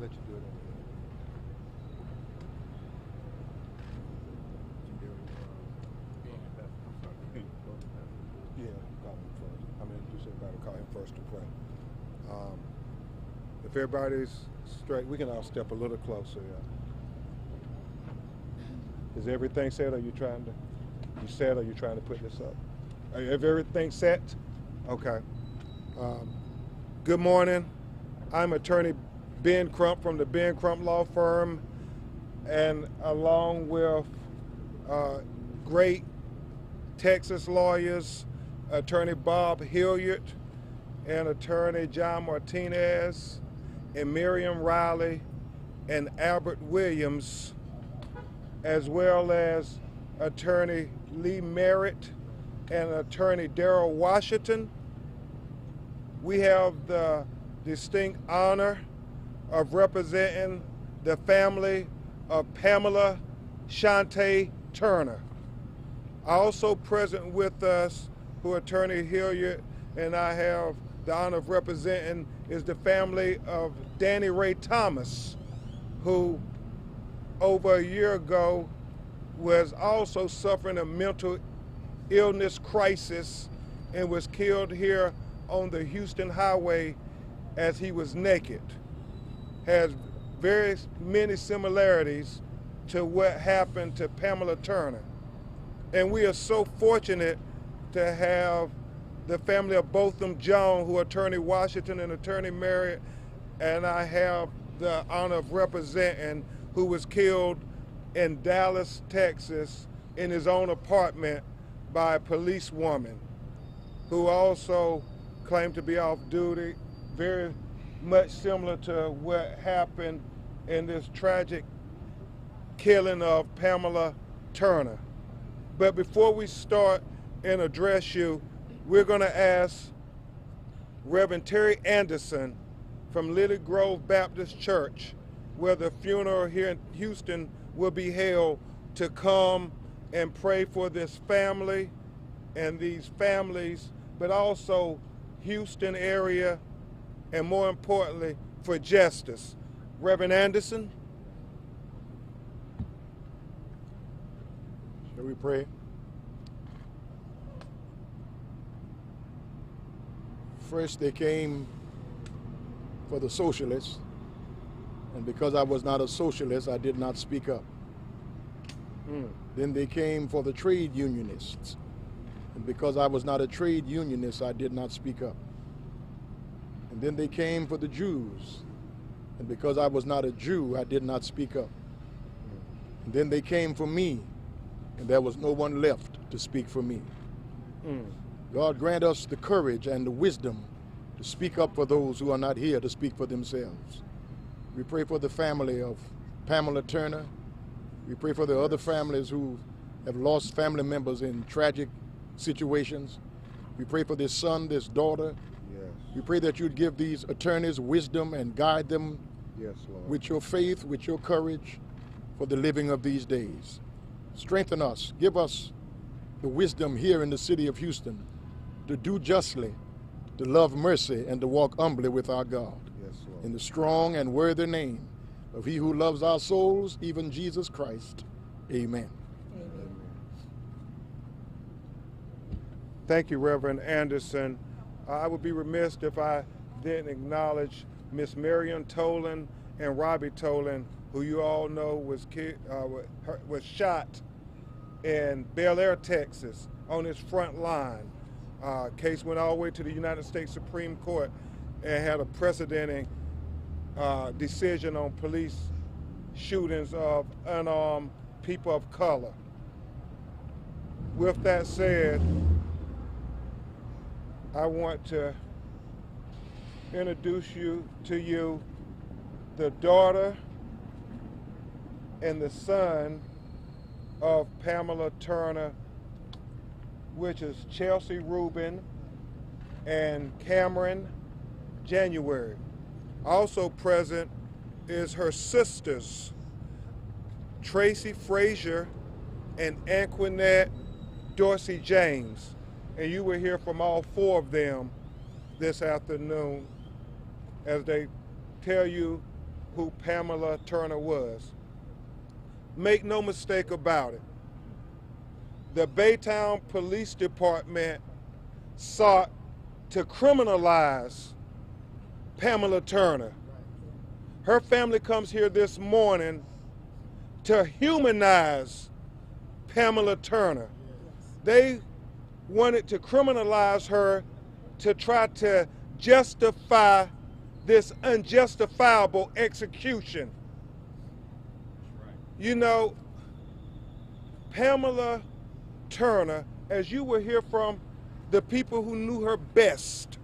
let you do it anyway. Yeah, call him first. I mean, just everybody call him first to pray. If everybody's straight, we can all step a little closer. Yeah. Is everything set? Or are you trying to? You set? Or are you trying to put this up? Is everything set? Okay. Good morning. I'm attorney Ben Crump from the Ben Crump Law Firm, and along with great Texas lawyers, attorney Bob Hilliard and attorney John Martinez and Miriam Riley and Albert Williams, as well as attorney Lee Merritt and attorney Darrell Washington. We have the distinct honor of representing the family of Pamela Shante Turner. Also present with us, who attorney Hilliard and I have the honor of representing, is the family of Danny Ray Thomas, who over a year ago was also suffering a mental illness crisis and was killed here on the Houston highway as he was naked. Has very many similarities to what happened to Pamela Turner. And we are so fortunate to have the family of Botham Jones, who attorney Washington and attorney Merritt, and I have the honor of representing, who was killed in Dallas, Texas, in his own apartment by a policewoman, who also claimed to be off duty, very much similar to what happened in this tragic killing of Pamela Turner. But before we start and address you, we're going to ask Reverend Terry Anderson from Lily Grove Baptist Church, where the funeral here in Houston will be held, to come and pray for this family and these families, but also Houston area, and more importantly, for justice. Reverend Anderson. Shall we pray? First, they came for the socialists, and because I was not a socialist, I did not speak up. Then they came for the trade unionists, and because I was not a trade unionist, I did not speak up. And then they came for the Jews, and because I was not a Jew, I did not speak up. And then they came for me, and there was no one left to speak for me. God grant us the courage and the wisdom to speak up for those who are not here to speak for themselves. We pray for the family of Pamela Turner. We pray for the other families who have lost family members in tragic situations. We pray for this son, this daughter. Yes. We pray that you'd give these attorneys wisdom and guide them, Yes, Lord, with your faith, with your courage for the living of these days. Strengthen us. Give us the wisdom here in the city of Houston to do justly, to love mercy, and to walk humbly with our God. Yes, Lord. In the strong and worthy name of he who loves our souls, even Jesus Christ. Amen. Amen. Thank you, Reverend Anderson. I would be remiss if I didn't acknowledge Miss Marion Tolan and Robbie Tolan, who you all know was shot in Bel Air, Texas, on his front line. Case went all the way to the United States Supreme Court and had a precedenting decision on police shootings of unarmed people of color. With that said, I want to introduce to you the daughter and the son of Pamela Turner, which is Chelsea Rubin and Cameron January. Also present is her sisters, Tracy Frazier and Anquinette Dorsey James. And you will hear from all four of them this afternoon as they tell you who Pamela Turner was. Make no mistake about it. The Baytown Police Department sought to criminalize Pamela Turner. Her family comes here this morning to humanize Pamela Turner. They wanted to criminalize her to try to justify this unjustifiable execution. You know, Pamela Turner, as you will hear from the people who knew her best,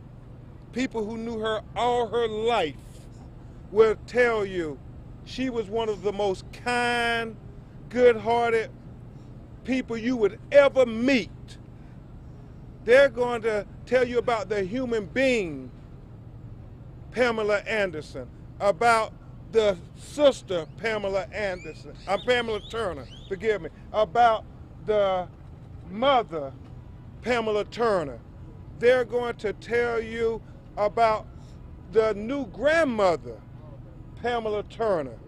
people who knew her all her life, will tell you she was one of the most kind, good-hearted people you would ever meet. They're going to tell you about the human being, Pamela Anderson, about the sister, Pamela Turner, forgive me, about the mother, Pamela Turner. They're going to tell you about the new grandmother, Pamela Turner.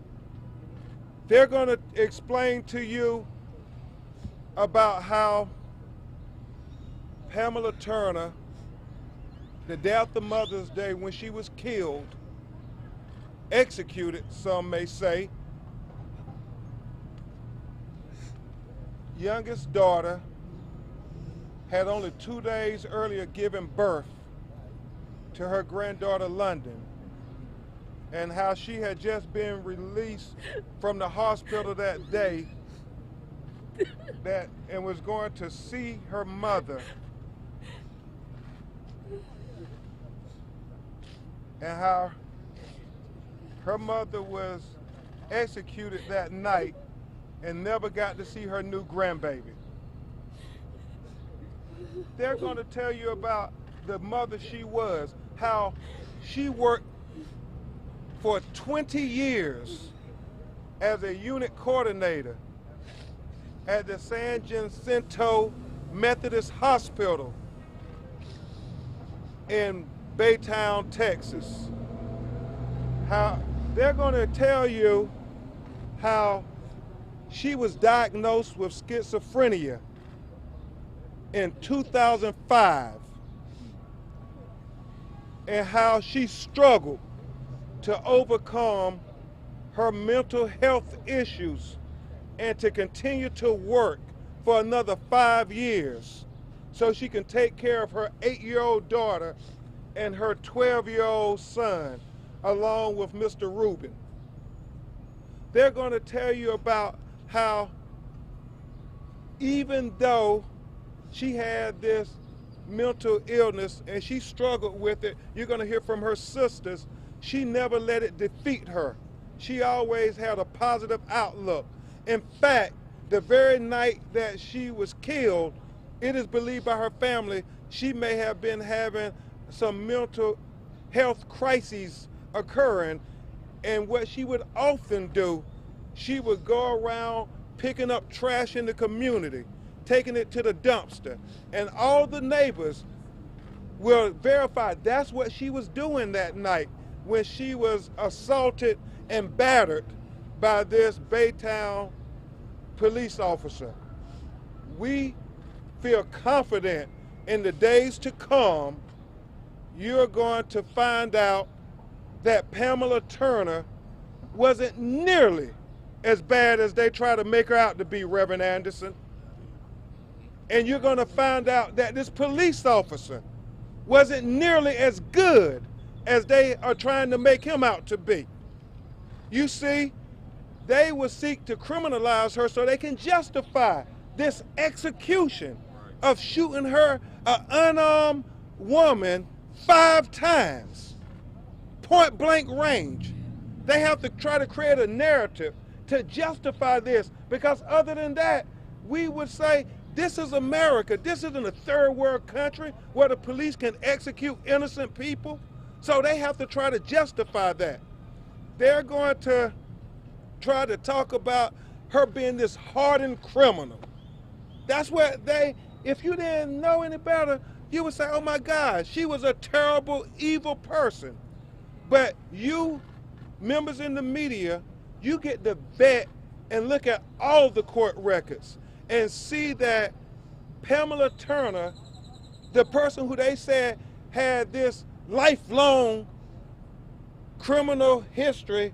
They're going to explain to you about how Pamela Turner, the day after Mother's Day when she was killed, executed, some may say, youngest daughter had only 2 days earlier given birth to her granddaughter London, and how she had just been released from the hospital that day and was going to see her mother, and how her mother was executed that night and never got to see her new grandbaby. They're going to tell you about the mother she was, how she worked for 20 years as a unit coordinator at the San Jacinto Methodist Hospital in Baytown, Texas. How they're going to tell you how she was diagnosed with schizophrenia in 2005 and how she struggled to overcome her mental health issues and to continue to work for another 5 years so she can take care of her 8-year-old daughter and her 12-year-old son, along with Mr. Rubin. They're going to tell you about how even though she had this mental illness and she struggled with it, you're going to hear from her sisters, she never let it defeat her. She always had a positive outlook. In fact, the very night that she was killed, it is believed by her family she may have been having some mental health crises occurring, and what she would often do, she would go around picking up trash in the community, taking it to the dumpster, and all the neighbors will verify that's what she was doing that night when she was assaulted and battered by this Baytown police officer. We feel confident in the days to come, you're going to find out that Pamela Turner wasn't nearly as bad as they try to make her out to be, Reverend Anderson. And you're going to find out that this police officer wasn't nearly as good as they are trying to make him out to be. You see, they will seek to criminalize her so they can justify this execution of shooting her, an unarmed woman, 5 times, point blank range. They have to try to create a narrative to justify this, because other than that, we would say this is America. This isn't a third world country where the police can execute innocent people. So they have to try to justify that. They're going to try to talk about her being this hardened criminal. That's what if you didn't know any better, you would say, oh my God, she was a terrible, evil person. But you members in the media, you get to vet and look at all the court records and see that Pamela Turner, the person who they said had this lifelong criminal history,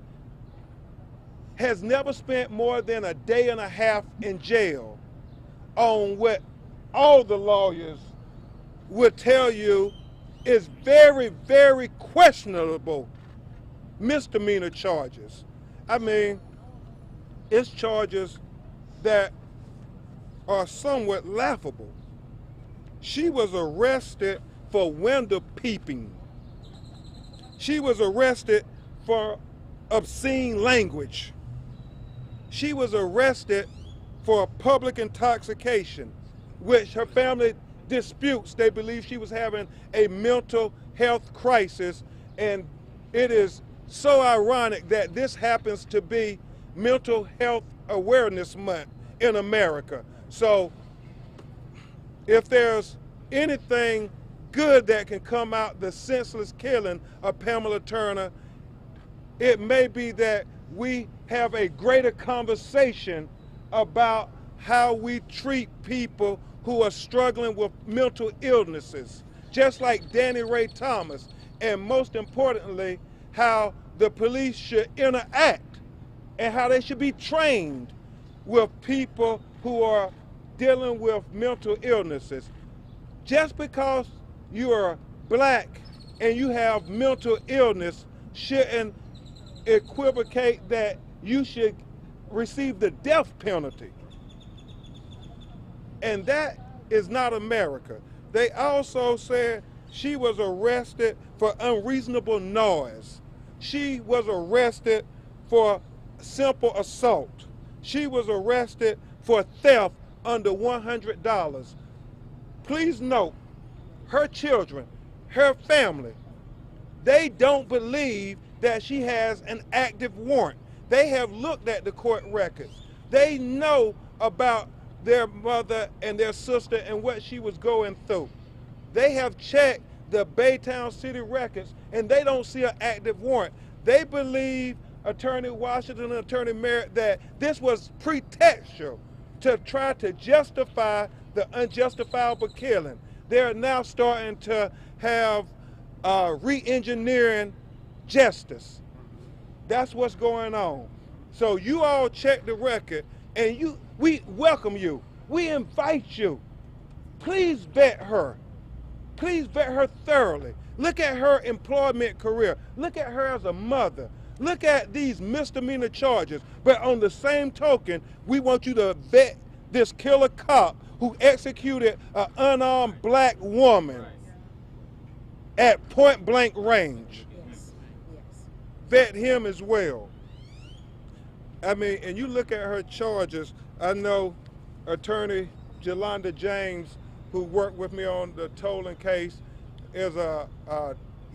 has never spent more than a day and a half in jail on what all the lawyers would tell you is very, very questionable misdemeanor charges. I mean, it's charges that are somewhat laughable. She was arrested for window peeping. She was arrested for obscene language. She was arrested for public intoxication, which her family disputes. They believe she was having a mental health crisis, and it is so ironic that this happens to be Mental Health Awareness Month in America. So if there's anything good that can come out the senseless killing of Pamela Turner, it may be that we have a greater conversation about how we treat people who are struggling with mental illnesses, just like Danny Ray Thomas, and most importantly, how the police should interact and how they should be trained with people who are dealing with mental illnesses. Just because you are black and you have mental illness shouldn't equivocate that you should receive the death penalty. And that is not America. They also said she was arrested for unreasonable noise. She was arrested for simple assault. She was arrested for theft under $100. Please note, her children, her family, they don't believe that she has an active warrant. They have looked at the court records. They know about their mother and their sister and what she was going through. They have checked the Baytown city records and they don't see an active warrant. They believe Attorney Washington and Attorney Merritt that this was pretextual to try to justify the unjustifiable killing. They're now starting to have re-engineering justice. That's what's going on. So you all check the record, and we welcome you. We invite you. Please vet her. Please vet her thoroughly. Look at her employment career. Look at her as a mother. Look at these misdemeanor charges. But on the same token, we want you to vet this killer cop who executed an unarmed black woman at point blank range. Yes. Yes. Vet him as well. I mean, and you look at her charges. I know Attorney Jolanda James, who worked with me on the Tolan case, is a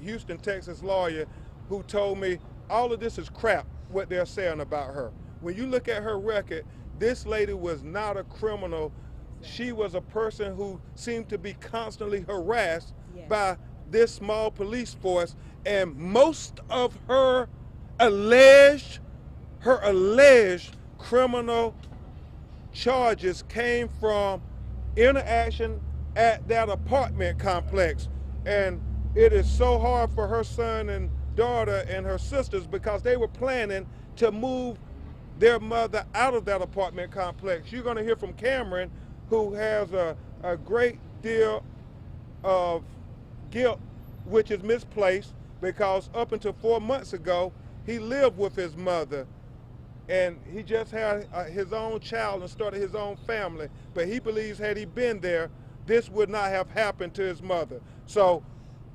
Houston, Texas lawyer who told me all of this is crap, what they're saying about her. When you look at her record, this lady was not a criminal. She was a person who seemed to be constantly harassed by this small police force, and most of her alleged criminal charges came from interaction at that apartment complex. And it is so hard for her son and daughter and her sisters because they were planning to move their mother out of that apartment complex. You're going to hear from Cameron, who has a great deal of guilt, which is misplaced, because up until 4 months ago, he lived with his mother, and he just had his own child and started his own family. But he believes had he been there, this would not have happened to his mother. So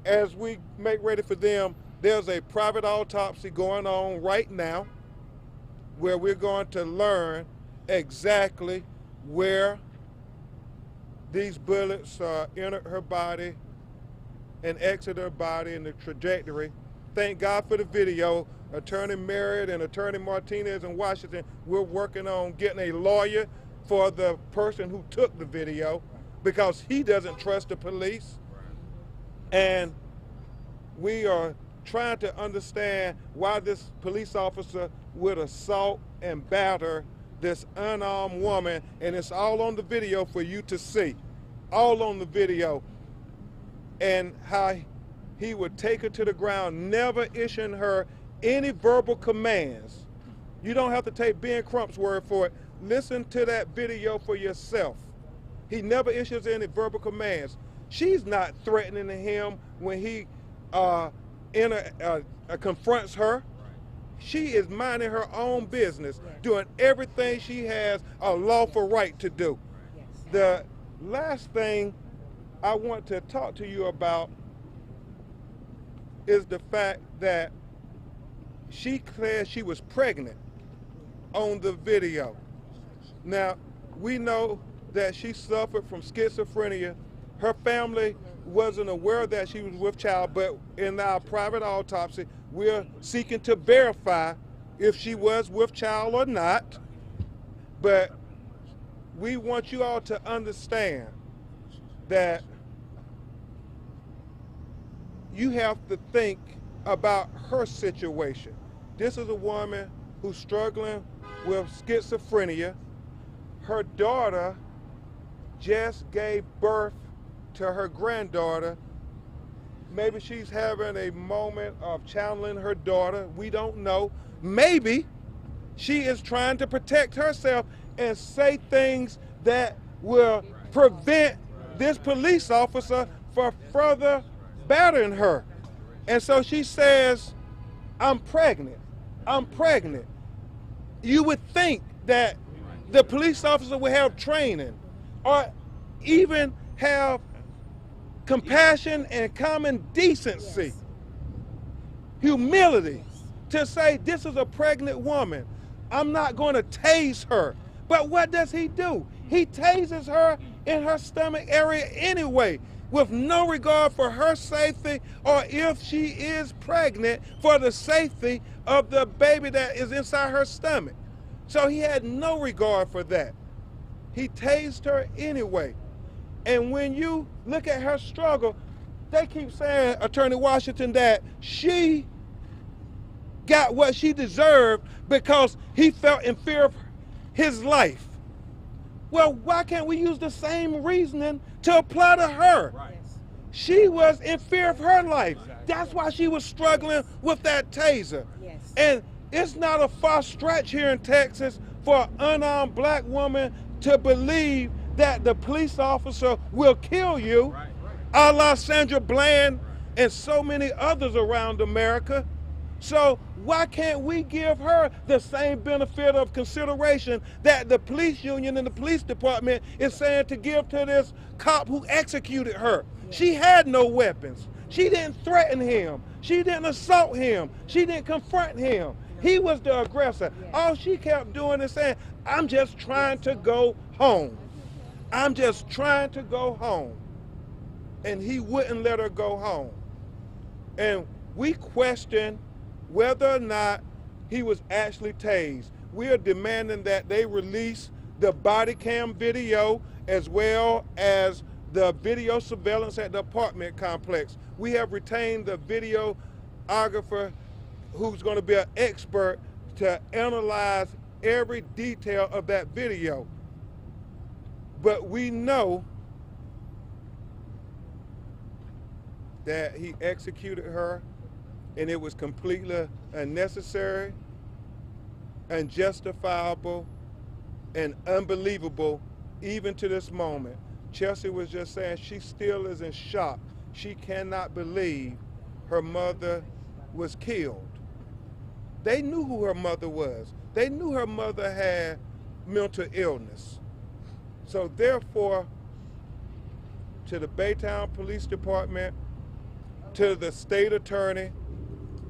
as we make ready for them, there's a private autopsy going on right now where we're going to learn exactly where these bullets entered her body and exited her body and the trajectory. Thank God for the video. Attorney Merritt and Attorney Martinez in Washington, we're working on getting a lawyer for the person who took the video because he doesn't trust the police. And we are trying to understand why this police officer would assault and batter this unarmed woman, and it's all on the video for you to see, all on the video, and how he would take her to the ground, never issuing her any verbal commands. You don't have to take Ben Crump's word for it. Listen to that video for yourself. He never issues any verbal commands. She's not threatening him when he confronts her. She is minding her own business, doing everything she has a lawful right to do. The last thing I want to talk to you about is the fact that she said she was pregnant on the video. Now, we know that she suffered from schizophrenia. Her family wasn't aware that she was with child, but in our private autopsy, we're seeking to verify if she was with child or not. But we want you all to understand that you have to think about her situation. This is a woman who's struggling with schizophrenia. Her daughter just gave birth to her granddaughter. Maybe she's having a moment of channeling her daughter. We don't know. Maybe she is trying to protect herself and say things that will prevent this police officer from further battering her. And so she says, I'm pregnant. I'm pregnant. You would think that the police officer would have training or even have compassion and common decency, humility, to say this is a pregnant woman. I'm not going to tase her. But what does he do? He tases her in her stomach area anyway, with no regard for her safety or if she is pregnant, for the safety of the baby that is inside her stomach. So he had no regard for that. He tased her anyway. And when you look at her struggle, they keep saying, Attorney Washington, that she got what she deserved because he felt in fear of his life. Well, why can't we use the same reasoning to apply to her? Right. She was in fear of her life. That's why she was struggling with that taser. Yes. And it's not a far stretch here in Texas for an unarmed black woman to believe that the police officer will kill you, a la Sandra Bland and so many others around America. So why can't we give her the same benefit of consideration that the police union and the police department is saying to give to this cop who executed her? She had no weapons. She didn't threaten him. She didn't assault him. She didn't confront him. He was the aggressor. All she kept doing is saying, I'm just trying to go home. I'm just trying to go home. And he wouldn't let her go home. And we question whether or not he was actually tased. We are demanding that they release the body cam video as well as the video surveillance at the apartment complex. We have retained the videographer who's going to be an expert to analyze every detail of that video. But we know that he executed her and it was completely unnecessary, unjustifiable, and unbelievable even to this moment. Chelsea was just saying she still is in shock. She cannot believe her mother was killed. They knew who her mother was. They knew her mother had mental illness. So therefore, to the Baytown Police Department, to the state attorney,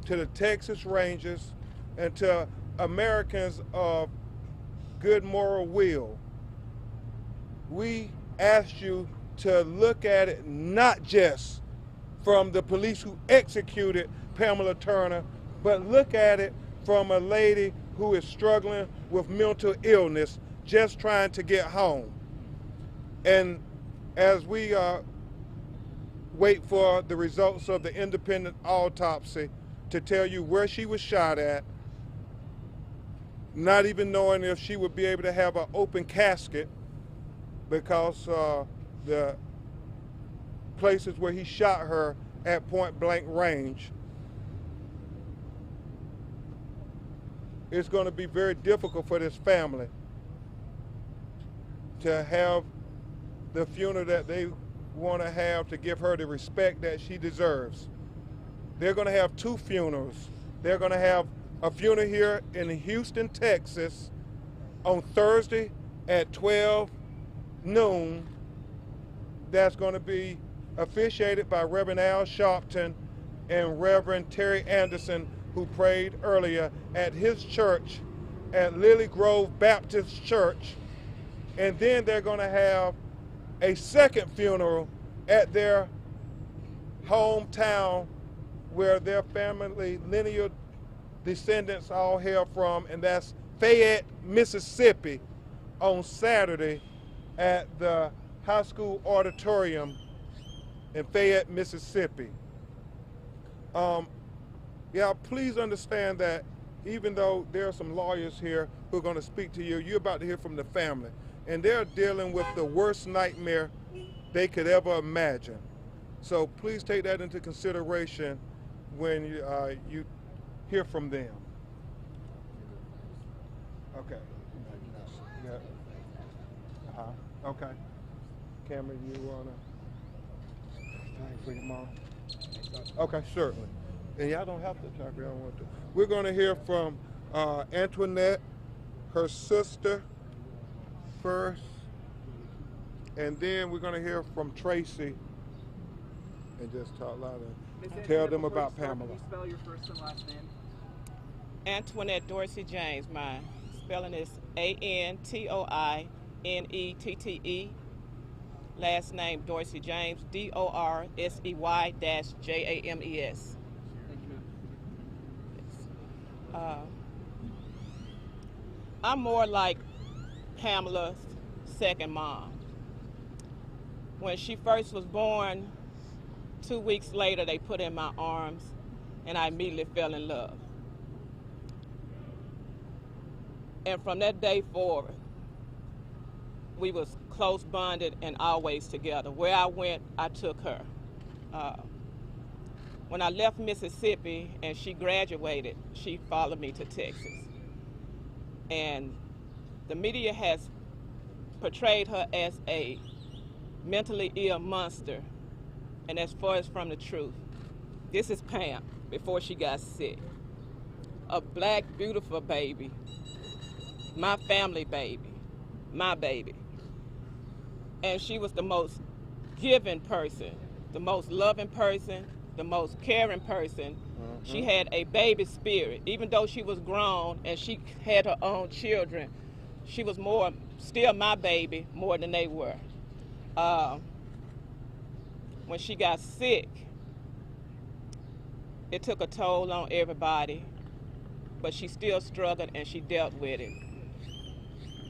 to the Texas Rangers, and to Americans of good moral will, we ask you to look at it not just from the police who executed Pamela Turner, but look at it from a lady who is struggling with mental illness, just trying to get home. And as we wait for the results of the independent autopsy to tell you where she was shot at, not even knowing if she would be able to have an open casket because the places where he shot her at point blank range. It's going to be very difficult for this family to have the funeral that they want to have to give her the respect that she deserves. They're going to have two funerals. They're going to have a funeral here in Houston, Texas on Thursday at 12 noon. That's going to be officiated by Reverend Al Sharpton and Reverend Terry Anderson, who prayed earlier at his church at Lily Grove Baptist Church. And then they're going to have a second funeral at their hometown where their family lineal descendants all hail from, and that's Fayette, Mississippi, on Saturday at the high school auditorium in Fayette, Mississippi. Yeah, please understand that even though there are some lawyers here who are going to speak to you, you're about to hear from the family. And they're dealing with the worst nightmare they could ever imagine. So please take that into consideration when you hear from them. Okay. Yeah. Okay. Cameron, you want to thank for your mom? Okay, certainly. And y'all don't have to talk if y'all want to. We're going to hear from Antoinette, her sister first, and then we're going to hear from Tracy and just talk loud and tell them about Pamela. Can you spell your first and last name? Antoinette Dorsey James. My spelling is Antoinette. Last name Dorsey James, Dorsey-James. Thank you, ma'am. I'm more like Pamela's second mom. When she first was born, 2 weeks later they put her in my arms and I immediately fell in love. And from that day forward, we was close bonded and always together. Where I went, I took her. When I left Mississippi and she graduated, she followed me to Texas. And the media has portrayed her as a mentally ill monster, and as far as from the truth, this is Pam before she got sick. A black, beautiful baby, my family baby, my baby. And she was the most giving person, the most loving person, the most caring person. She had a baby spirit. Even though she was grown and she had her own children, she was still my baby more than they were. When she got sick, it took a toll on everybody, but she still struggled and she dealt with it.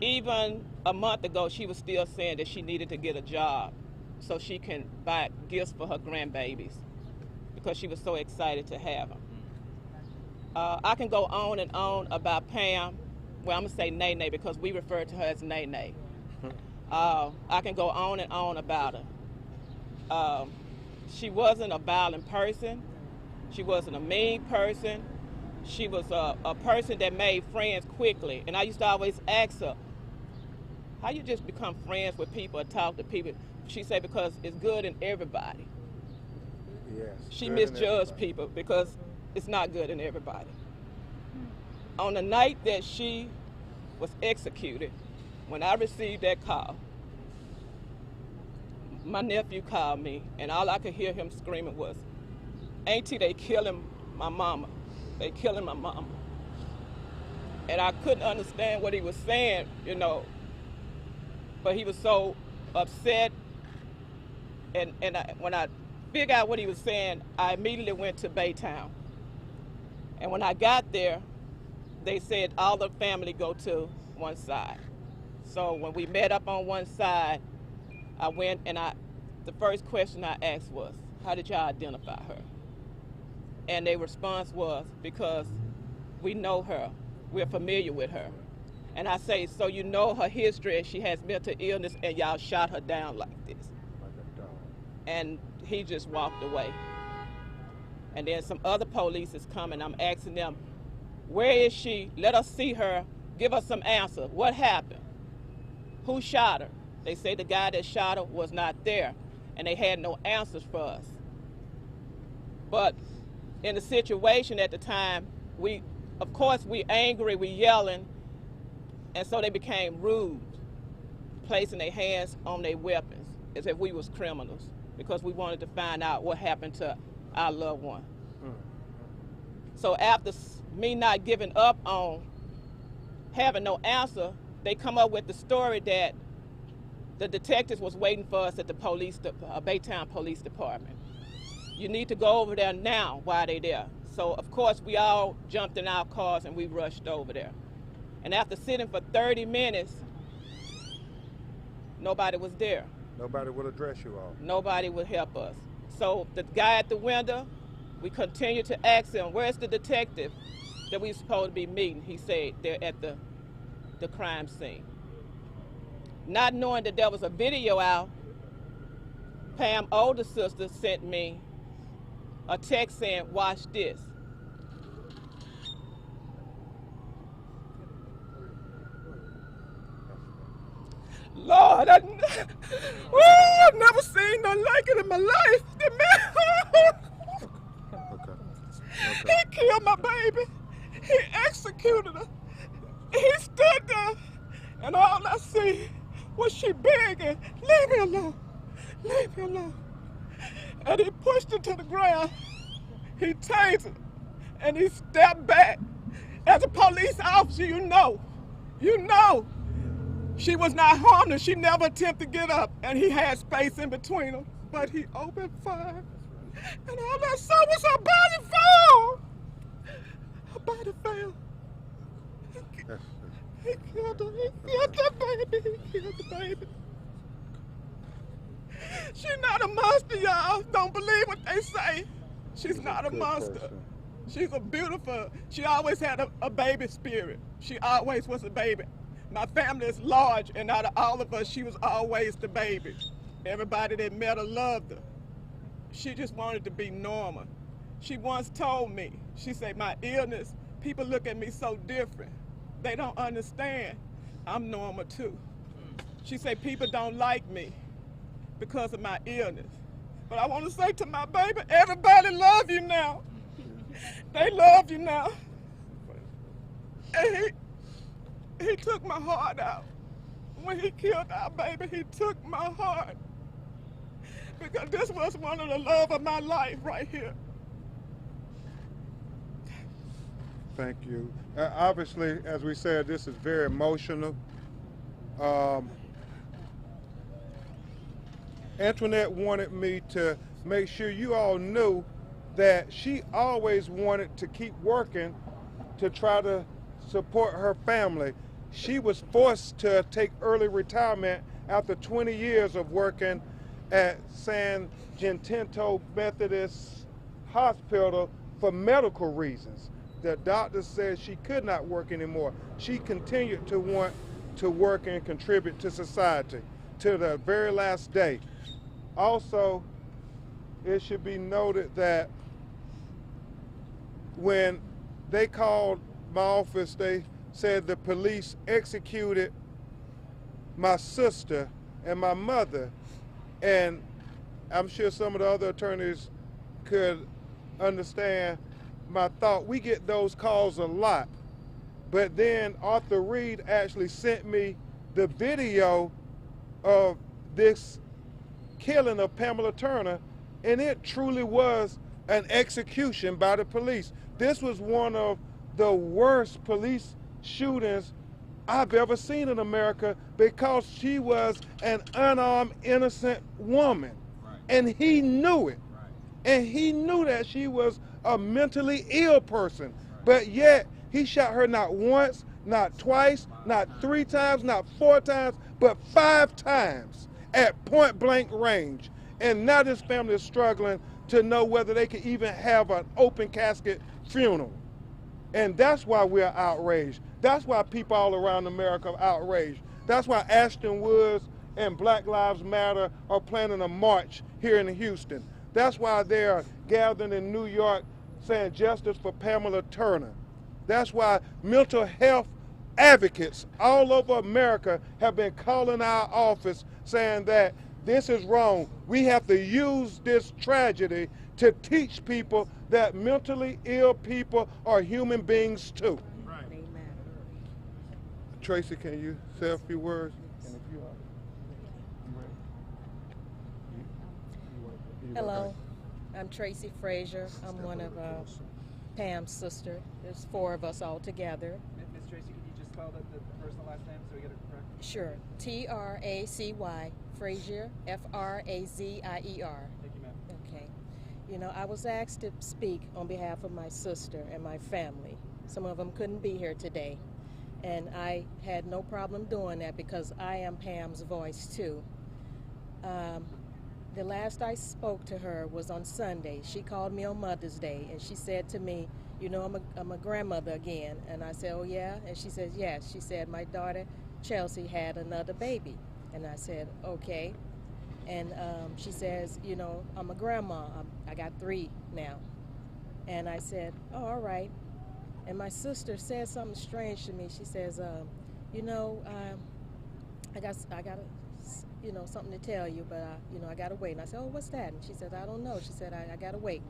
Even a month ago, she was still saying that she needed to get a job so she can buy gifts for her grandbabies because she was so excited to have them. I can go on and on about Pam. Well, I'm gonna say Nene because we refer to her as Nene. I can go on and on about her. She wasn't a violent person. She wasn't a mean person. She was a person that made friends quickly. And I used to always ask her, how you just become friends with people or talk to people? She said, because it's good in everybody. Yes. She misjudged people because it's not good in everybody. On the night that she was executed, when I received that call, my nephew called me, and all I could hear him screaming was, Auntie, they killing my mama. They killing my mama. And I couldn't understand what he was saying, you know, but he was so upset. And when I figured out what he was saying, I immediately went to Baytown. And when I got there, they said all the family go to one side. So when we met up on one side, I went and the first question I asked was, how did y'all identify her? And their response was, because we know her, we're familiar with her. And I say, so you know her history and she has mental illness and y'all shot her down like this. And he just walked away. And then some other police is coming. I'm asking them, where is she? Let us see her. Give us some answer. What happened? Who shot her? They say the guy that shot her was not there, and they had no answers for us. But in the situation at the time, of course, we angry, we yelling, and so they became rude, placing their hands on their weapons as if we was criminals, because we wanted to find out what happened to our loved one. So after me not giving up on having no answer, they come up with the story that the detectives was waiting for us at the Baytown Police Department. You need to go over there now while they're there. So of course we all jumped in our cars and we rushed over there. And after sitting for 30 minutes, nobody was there. Nobody would address you all. Nobody would help us. So the guy at the window, we continued to ask him, where's the detective that we supposed to be meeting? He said they're at the crime scene. Not knowing that there was a video out, Pam's older sister sent me a text saying, watch this. Lord, I've never seen nothing like it in my life. The man, he killed my baby. He executed her. He stood there, and all I see was she begging, leave me alone, leave me alone. And he pushed her to the ground. He tased her, and he stepped back. As a police officer, you know, she was not harmed and she never attempted to get up, and he had space in between them, but he opened fire. And all I saw was her body fall. Her body fell. He killed her. He killed the baby. He killed the baby. She's not a monster, y'all. Don't believe what they say. She's not a monster. Person. She's a beautiful, she always had a baby spirit. She always was a baby. My family is large, and out of all of us, she was always the baby. Everybody that met her loved her. She just wanted to be normal. She once told me, she said, my illness, people look at me so different. They don't understand. I'm normal too. She said, people don't like me because of my illness. But I want to say to my baby, everybody love you now. They love you now. And he took my heart out. When he killed our baby, he took my heart. Because this was one of the love of my life right here. Thank you. Obviously, as we said, this is very emotional. Antoinette wanted me to make sure you all knew that she always wanted to keep working to try to support her family. She was forced to take early retirement after 20 years of working at San Jacinto Methodist Hospital for medical reasons. The doctor said she could not work anymore. She continued to want to work and contribute to society to the very last day. Also, it should be noted that when they called my office, they said the police executed my sister and my mother, and I'm sure some of the other attorneys could understand my thought. We get those calls a lot, but then Arthur Reed actually sent me the video of this killing of Pamela Turner, and it truly was an execution by the police. This was one of the worst police shootings I've ever seen in America, because she was an unarmed, innocent woman. Right. And he knew it. Right. And he knew that she was a mentally ill person. Right. But yet, he shot her not once, not twice, not 3 times, not 4 times, but 5 times at point blank range. And now this family is struggling to know whether they can even have an open casket funeral. And that's why we're outraged. That's why people all around America are outraged. That's why Ashton Woods and Black Lives Matter are planning a march here in Houston. That's why they are gathering in New York saying justice for Pamela Turner. That's why mental health advocates all over America have been calling our office saying that this is wrong. We have to use this tragedy to teach people that mentally ill people are human beings too. Right. Amen. Tracy, can you say a few words? And if you are, Hello, I'm Tracy Frazier. I'm one of Pam's sister. There's 4 of us all together. Miss Tracy, can you just spell the first and last name so we get it correct? Sure. T-R-A-C-Y, Frazier, F-R-A-Z-I-E-R. Thank you, ma'am. Okay. You know, I was asked to speak on behalf of my sister and my family. Some of them couldn't be here today. And I had no problem doing that because I am Pam's voice too. The last I spoke to her was on Sunday. She called me on Mother's Day and she said to me, you know, I'm a grandmother again. And I said, oh yeah? And she says, yes. She said, my daughter Chelsea had another baby. And I said, okay. And she says, you know, I'm a grandma. I got 3 now. And I said, oh, all right. And my sister said something strange to me. She says, you know, I got you know, something to tell you, but you know, I gotta wait. And I said, oh, what's that? And she said, I don't know. She said, I gotta wait.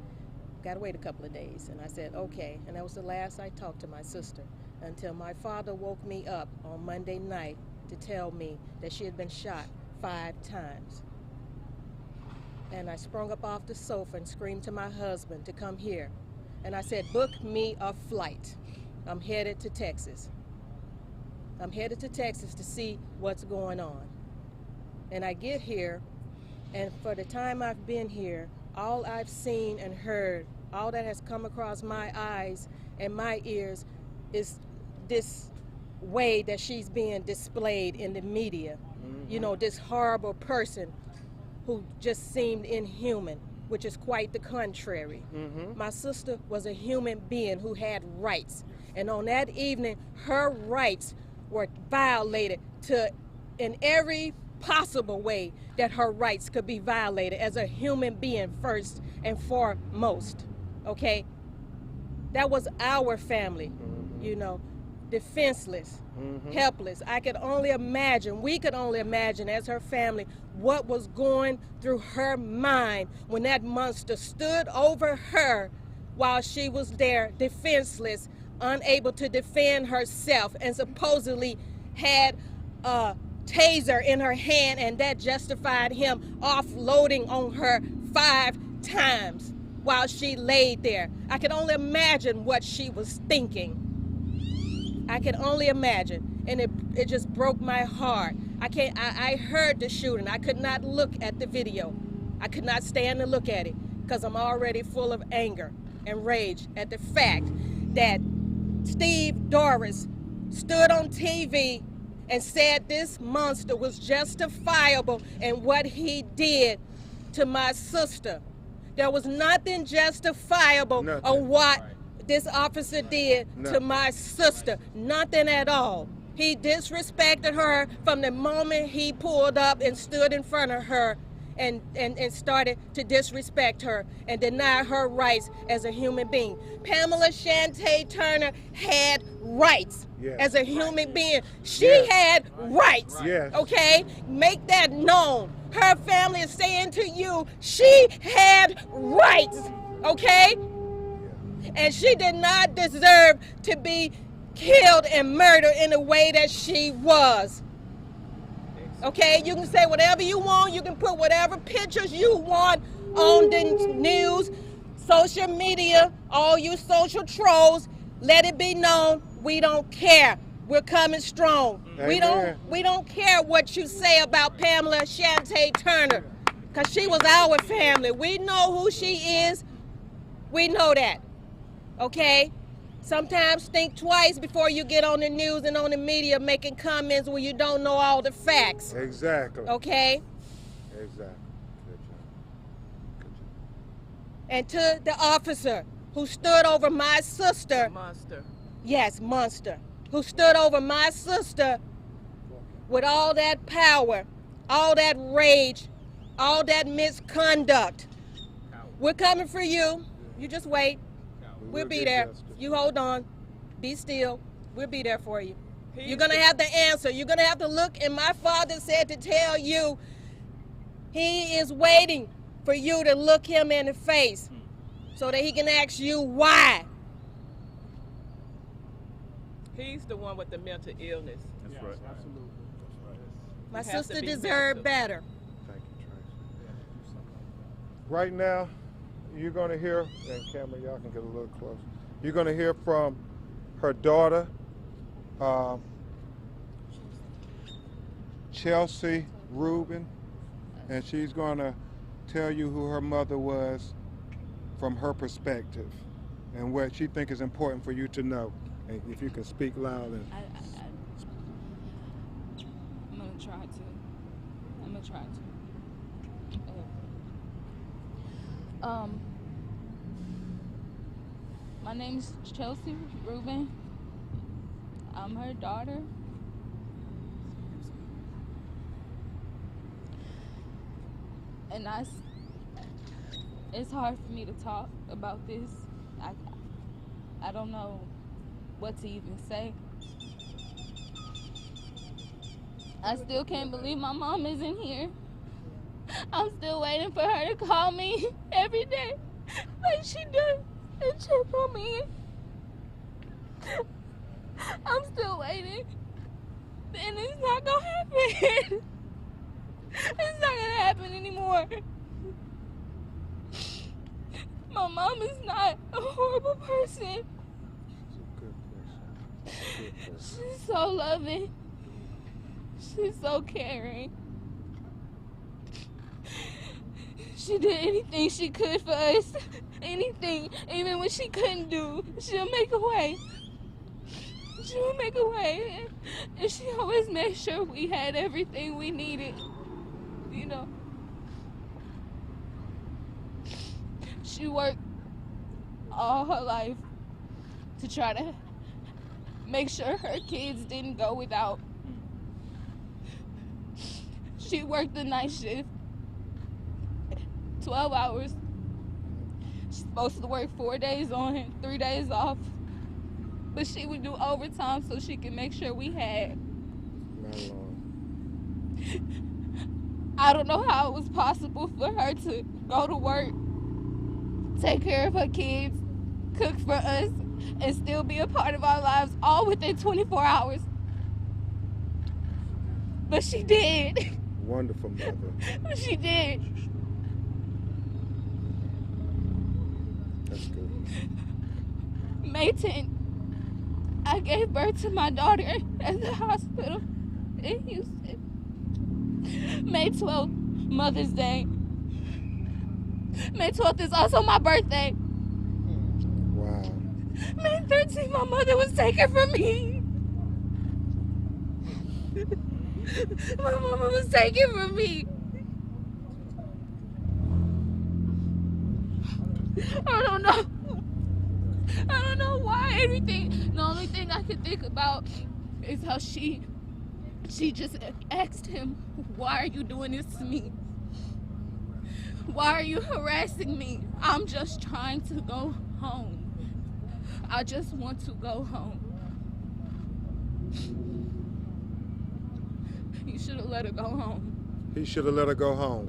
Gotta wait a couple of days. And I said, okay. And that was the last I talked to my sister until my father woke me up on Monday night to tell me that she had been shot 5 times. And I sprung up off the sofa and screamed to my husband to come here. And I said, book me a flight. I'm headed to Texas. I'm headed to Texas to see what's going on. And I get here, and for the time I've been here, all I've seen and heard, all that has come across my eyes and my ears is this way that she's being displayed in the media. Mm-hmm. You know, this horrible person who just seemed inhuman, which is quite the contrary. Mm-hmm. My sister was a human being who had rights. And on that evening, her rights were violated in every possible way that her rights could be violated as a human being first and foremost, okay? That was our family, you know, defenseless, helpless. I could only imagine, we could only imagine as her family what was going through her mind when that monster stood over her while she was there defenseless, unable to defend herself, and supposedly had a taser in her hand, and that justified him offloading on her 5 times while she laid there. I could only imagine what she was thinking. I could only imagine, and it just broke my heart. I heard the shooting. I could not look at the video. I could not stand to look at it because I'm already full of anger and rage at the fact that Steve Doris stood on TV and said this monster was justifiable in what he did to my sister. There was nothing justifiable on what this officer did to my sister. Nothing at all. He disrespected her from the moment he pulled up and stood in front of her and started to disrespect her and deny her rights as a human being. Pamela Shante Turner had rights as a human being. She had rights, okay? Make that known. Her family is saying to you, she had rights, okay? And she did not deserve to be killed and murdered in the way that she was. Okay, you can say whatever you want, you can put whatever pictures you want on the news, social media, all you social trolls, let it be known, we don't care. We're coming strong. Amen. We don't care what you say about Pamela Shante Turner, because she was our family. We know who she is. We know that. Okay? Sometimes think twice before you get on the news and on the media making comments when you don't know all the facts. Exactly. Okay? Exactly. Good job. And to the officer who stood over my sister. Monster. Yes, monster. Who stood over my sister with all that power, all that rage, all that misconduct. We're coming for you. You just wait. We'll be there. You hold on. Be still. We'll be there for you. You're going to have the answer. You're going to have to look, and my father said to tell you he is waiting for you to look him in the face so that he can ask you why. He's the one with the mental illness. That's right. Absolutely. My It has to sister be deserved mental. better. Thank you, Tracy. Right now, you're going to hear, and camera, y'all can get a little closer. You're going to hear from her daughter, Chelsea Rubin, and she's going to tell you who her mother was from her perspective and what she thinks is important for you to know. And if you can speak loud. And I'm going to try to. My name is Chelsea Rubin. I'm her daughter. And it's hard for me to talk about this. I don't know what to even say. I still can't believe my mom isn't here. I'm still waiting for her to call me every day like she does and check on me. I'm still waiting. And it's not gonna happen. It's not gonna happen anymore. My mom is not a horrible person. She's so loving. She's so caring. She did anything she could for us. Anything, even when she couldn't do, she'll make a way. She would make a way. And she always made sure we had everything we needed. You know. She worked all her life to try to make sure her kids didn't go without. She worked the night shift, 12 hours. She's supposed to work 4 days on, 3 days off. But she would do overtime so she could make sure we had. I don't know how it was possible for her to go to work, take care of her kids, cook for us, and still be a part of our lives all within 24 hours. But she did. Wonderful mother. She did. That's good. May 10th, I gave birth to my daughter at the hospital in Houston. May 12th, Mother's Day. May 12th is also my birthday. Wow. May 13th, my mother was taken from me. My mama was taken from me. I don't know why everything. The only thing I could think about is how she just asked him, "Why are you doing this to me? Why are you harassing me? I'm just trying to go home. I just want to go home." You should have let her go home. He should have let her go home.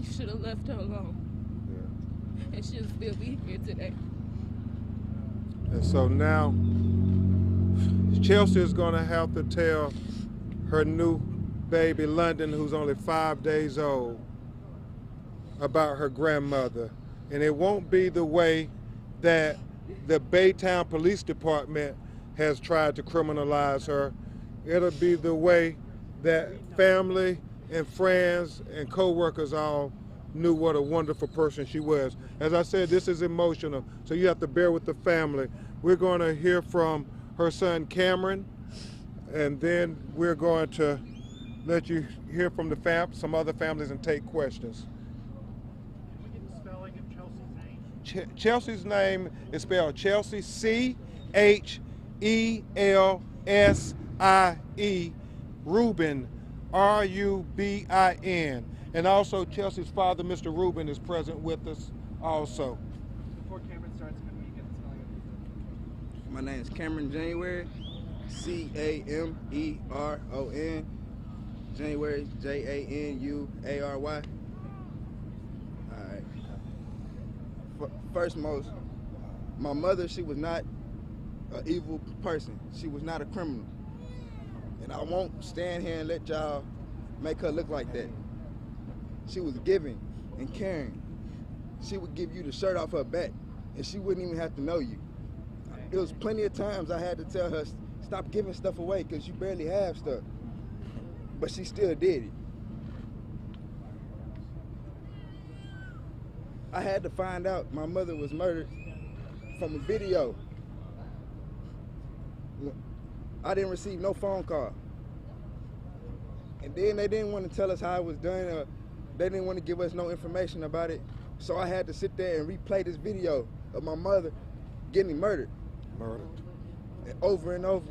You should have left her alone. Yeah. And she'll still be here today. And so now, Chelsea is going to have to tell her new baby, London, who's only 5 days old, about her grandmother. And it won't be the way that the Baytown Police Department has tried to criminalize her. It'll be the way that family and friends and co-workers all knew what a wonderful person she was. As I said, this is emotional, so you have to bear with the family. We're going to hear from her son Cameron, and then we're going to let you hear from some other families and take questions. Can we get the spelling of Chelsea's Chelsea's name is spelled Chelsea, C-H-E-L-S-I-E, Rubin, R-U-B-I-N. And also Chelsea's father, Mr. Rubin, is present with us also. Before Cameron starts, can we get the spelling of My name is Cameron January, C-A-M-E-R-O-N, January, J-A-N-U-A-R-Y. All right. First most, my mother, she was not an evil person. She was not a criminal. And I won't stand here and let y'all make her look like that. She was giving and caring. She would give you the shirt off her back, and she wouldn't even have to know you. There was plenty of times I had to tell her, stop giving stuff away because you barely have stuff. But she still did it. I had to find out my mother was murdered from a video. I didn't receive no phone call. And then they didn't want to tell us how it was done, or they didn't want to give us no information about it. So I had to sit there and replay this video of my mother getting murdered. Murdered. And over and over.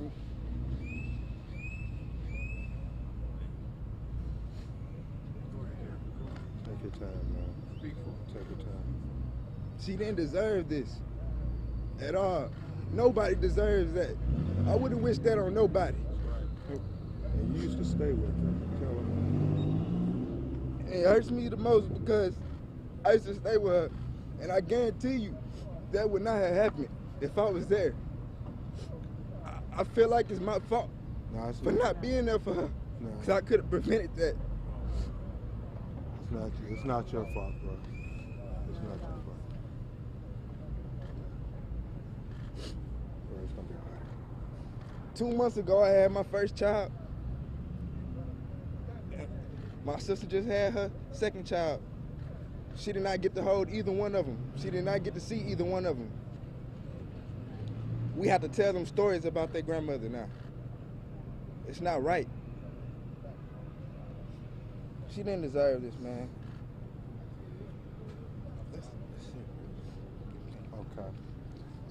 Take your time, man. Take your time. She didn't deserve this at all. Nobody deserves that. I wouldn't wish that on nobody. And you used to stay with her. Tell her. It hurts me the most because I used to stay with her, and I guarantee you that would not have happened if I was there. I feel like it's my fault for not being there for her, because I could have prevented that. It's not your fault, bro. It's not your fault. Bro, it's gonna be all right. 2 months ago, I had my first child. My sister just had her second child. She did not get to hold either one of them. She did not get to see either one of them. We have to tell them stories about their grandmother now. It's not right. She didn't deserve this, man.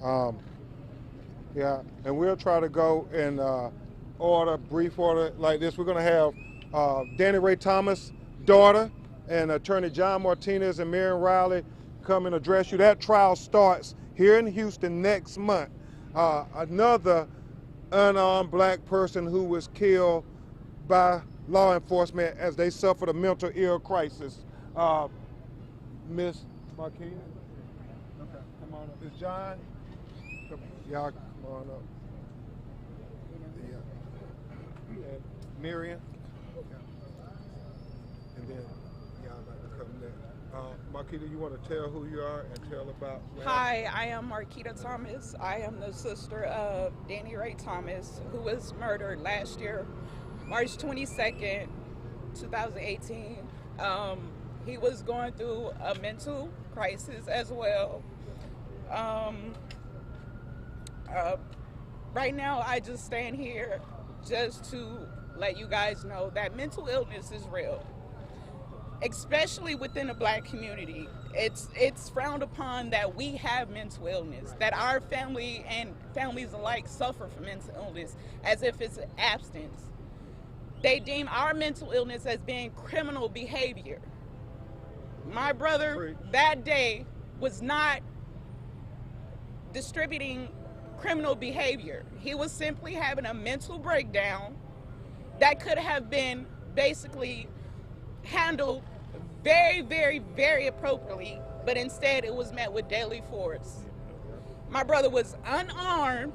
Okay. Yeah, and we'll try to go in brief order like this. We're gonna have Danny Ray Thomas' daughter and Attorney John Martinez and Marion Riley come and address you. That trial starts here in Houston next month. Another unarmed black person who was killed by law enforcement as they suffered a mental ill crisis. Miss Marquina? Okay, come on up. Is John? Y'all come on up. Yeah. And Miriam? And then y'all about to come next. Marquita, you want to tell who you are and tell about... Hi, I am Marquita Thomas. I am the sister of Danny Ray Thomas, who was murdered last year, March 22nd, 2018. He was going through a mental crisis as well. Right now, I just stand here just to let you guys know that mental illness is real, especially within the black community. It's frowned upon that we have mental illness, that our family and families alike suffer from mental illness as if it's abstinence. They deem our mental illness as being criminal behavior. My brother that day was not distributing criminal behavior. He was simply having a mental breakdown that could have been basically handled very, very, very appropriately, but instead it was met with deadly force. My brother was unarmed.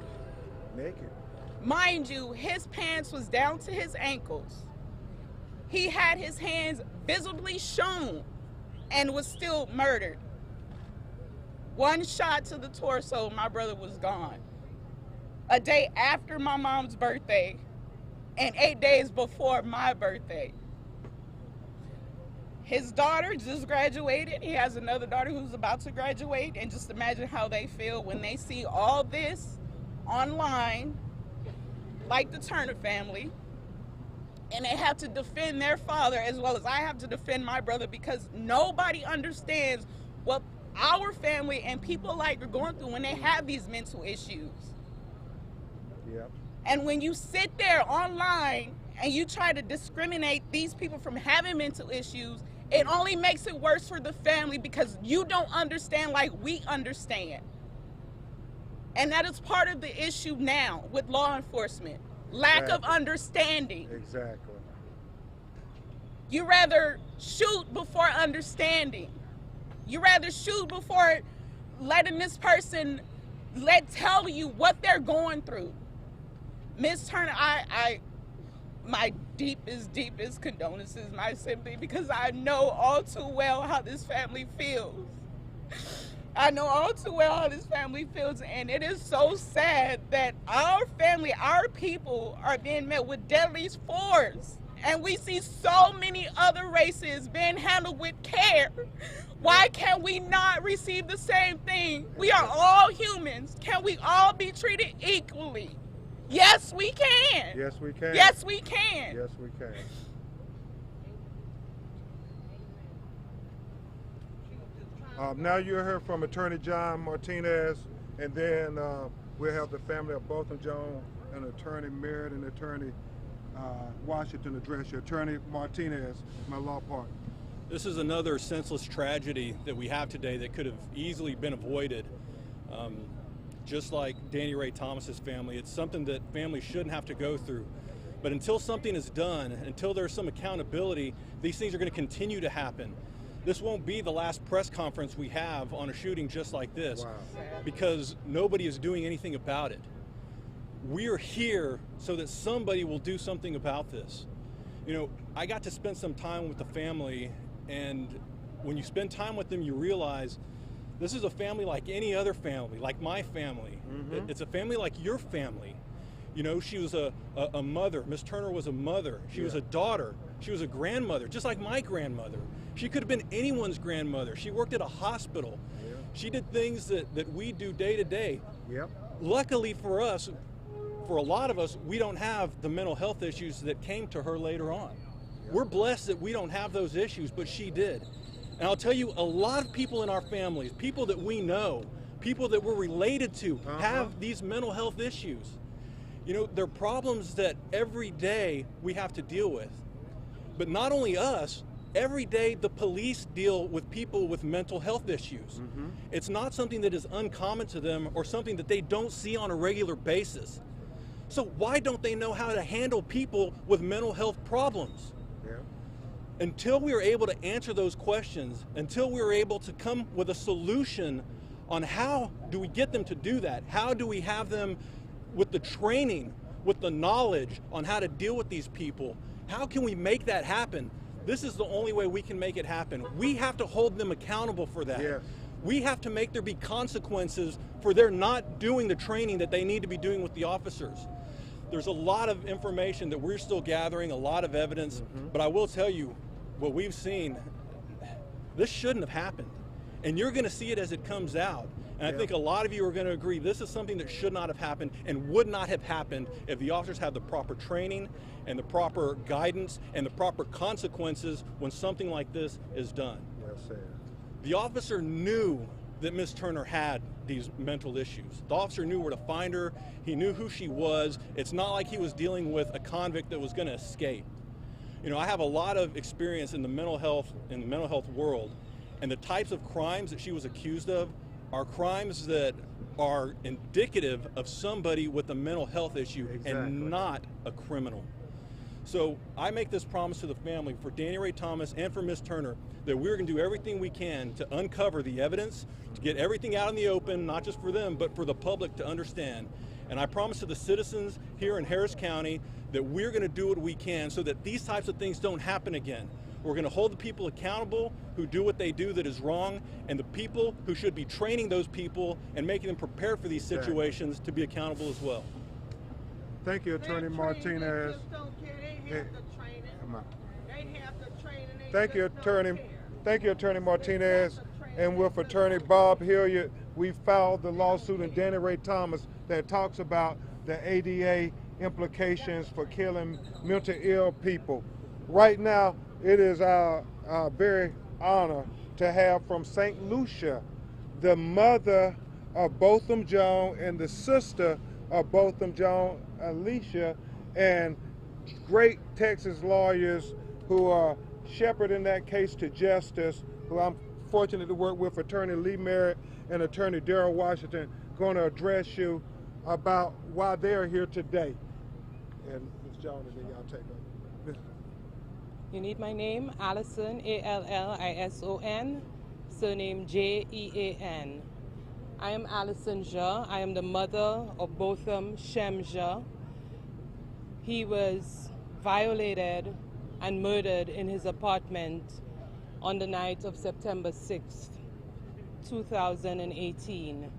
Naked. Mind you, his pants was down to his ankles. He had his hands visibly shown and was still murdered. One shot to the torso, my brother was gone. A day after my mom's birthday and 8 days before my birthday. His daughter just graduated. He has another daughter who's about to graduate, and just imagine how they feel when they see all this online, like the Turner family, and they have to defend their father as well as I have to defend my brother, because nobody understands what our family and people like are going through when they have these mental issues. Yep. And when you sit there online and you try to discriminate these people from having mental issues, it only makes it worse for the family because you don't understand like we understand. And that is part of the issue now with law enforcement. Lack of understanding. Exactly. You rather shoot before understanding. You rather shoot before letting this person tell you what they're going through. Ms. Turner, my deepest condolences, my sympathy, because I know all too well how this family feels. I know all too well how this family feels, and it is so sad that our family, our people are being met with deadly force. And we see so many other races being handled with care. Why can't we not receive the same thing? We are all humans. Can we all be treated equally? Yes, we can. Yes, we can. Yes, we can. Yes, we can. Now you'll hear from Attorney John Martinez, and then we'll have the family of Botham Jones and Attorney Merritt and Attorney Washington address you. Attorney Martinez, my law partner. This is another senseless tragedy that we have today that could have easily been avoided. Just like Danny Ray Thomas's family, it's something that families shouldn't have to go through. But until something is done, until there's some accountability, these things are going to continue to happen. This won't be the last press conference we have on a shooting just like this, because nobody is doing anything about it. We are here so that somebody will do something about this. You know, I got to spend some time with the family, and when you spend time with them, you realize this is a family like any other family, like my family. Mm-hmm. It's a family like your family. You know, she was a mother. Miss Turner was a mother. She was a daughter. She was a grandmother, just like my grandmother. She could have been anyone's grandmother. She worked at a hospital. Yeah. She did things that we do day to day. Yep. Luckily for us, for a lot of us, we don't have the mental health issues that came to her later on. Yep. We're blessed that we don't have those issues, but she did. And I'll tell you, a lot of people in our families, people that we know, people that we're related to, have these mental health issues. You know, they're problems that every day we have to deal with. But not only us, every day the police deal with people with mental health issues. Mm-hmm. It's not something that is uncommon to them or something that they don't see on a regular basis. So why don't they know how to handle people with mental health problems? Yeah. Until we are able to answer those questions, until we are able to come with a solution on how do we get them to do that, how do we have them with the training, with the knowledge on how to deal with these people, how can we make that happen? This is the only way we can make it happen. We have to hold them accountable for that. Yes. We have to make there be consequences for their not doing the training that they need to be doing with the officers. There's a lot of information that we're still gathering, a lot of evidence, but I will tell you what we've seen, this shouldn't have happened. And you're gonna see it as it comes out. And I think a lot of you are gonna agree this is something that should not have happened and would not have happened if the officers had the proper training and the proper guidance and the proper consequences when something like this is done. Well said. The officer knew that Ms. Turner had these mental issues. The officer knew where to find her. He knew who she was. It's not like he was dealing with a convict that was gonna escape. You know, I have a lot of experience in the mental health world, and the types of crimes that she was accused of are crimes that are indicative of somebody with a mental health issue and not a criminal. So I make this promise to the family, for Danny Ray Thomas and for Ms. Turner, that we're going to do everything we can to uncover the evidence, to get everything out in the open, not just for them, but for the public to understand. And I promise to the citizens here in Harris County that we're going to do what we can so that these types of things don't happen again. We're going to hold the people accountable who do what they do that is wrong, and the people who should be training those people and making them prepare for these situations to be accountable as well. Thank you, Attorney Martinez. Thank you, Attorney Martinez. And with Attorney Bob Hilliard, we filed the lawsuit in Danny Ray Thomas that talks about the ADA implications for killing mentally ill people. Right now, it is our very honor to have from St. Lucia, the mother of Botham Jones and the sister of Botham Jones, Alicia, and great Texas lawyers who are shepherding that case to justice, who I'm fortunate to work with, Attorney Lee Merritt and Attorney Darrell Washington, going to address you about why they're here today. And Ms. Jones, and then y'all take over. You need my name, Allison, Allison, surname Jean. I am Allison Ja. I am the mother of Botham Shem Ja. He was violated and murdered in his apartment on the night of September 6th, 2018.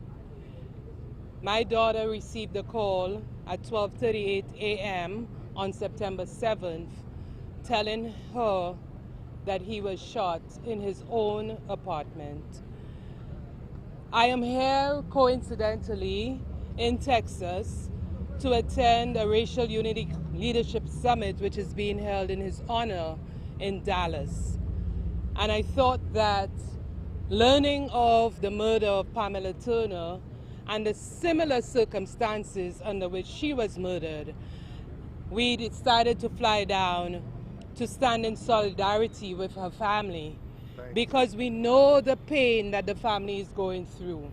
My daughter received a call at 12:38 a.m. on September 7th telling her that he was shot in his own apartment. I am here coincidentally in Texas to attend a Racial Unity Leadership Summit, which is being held in his honor in Dallas. And I thought that learning of the murder of Pamela Turner and the similar circumstances under which she was murdered, we decided to fly down to stand in solidarity with her family, because we know the pain that the family is going through.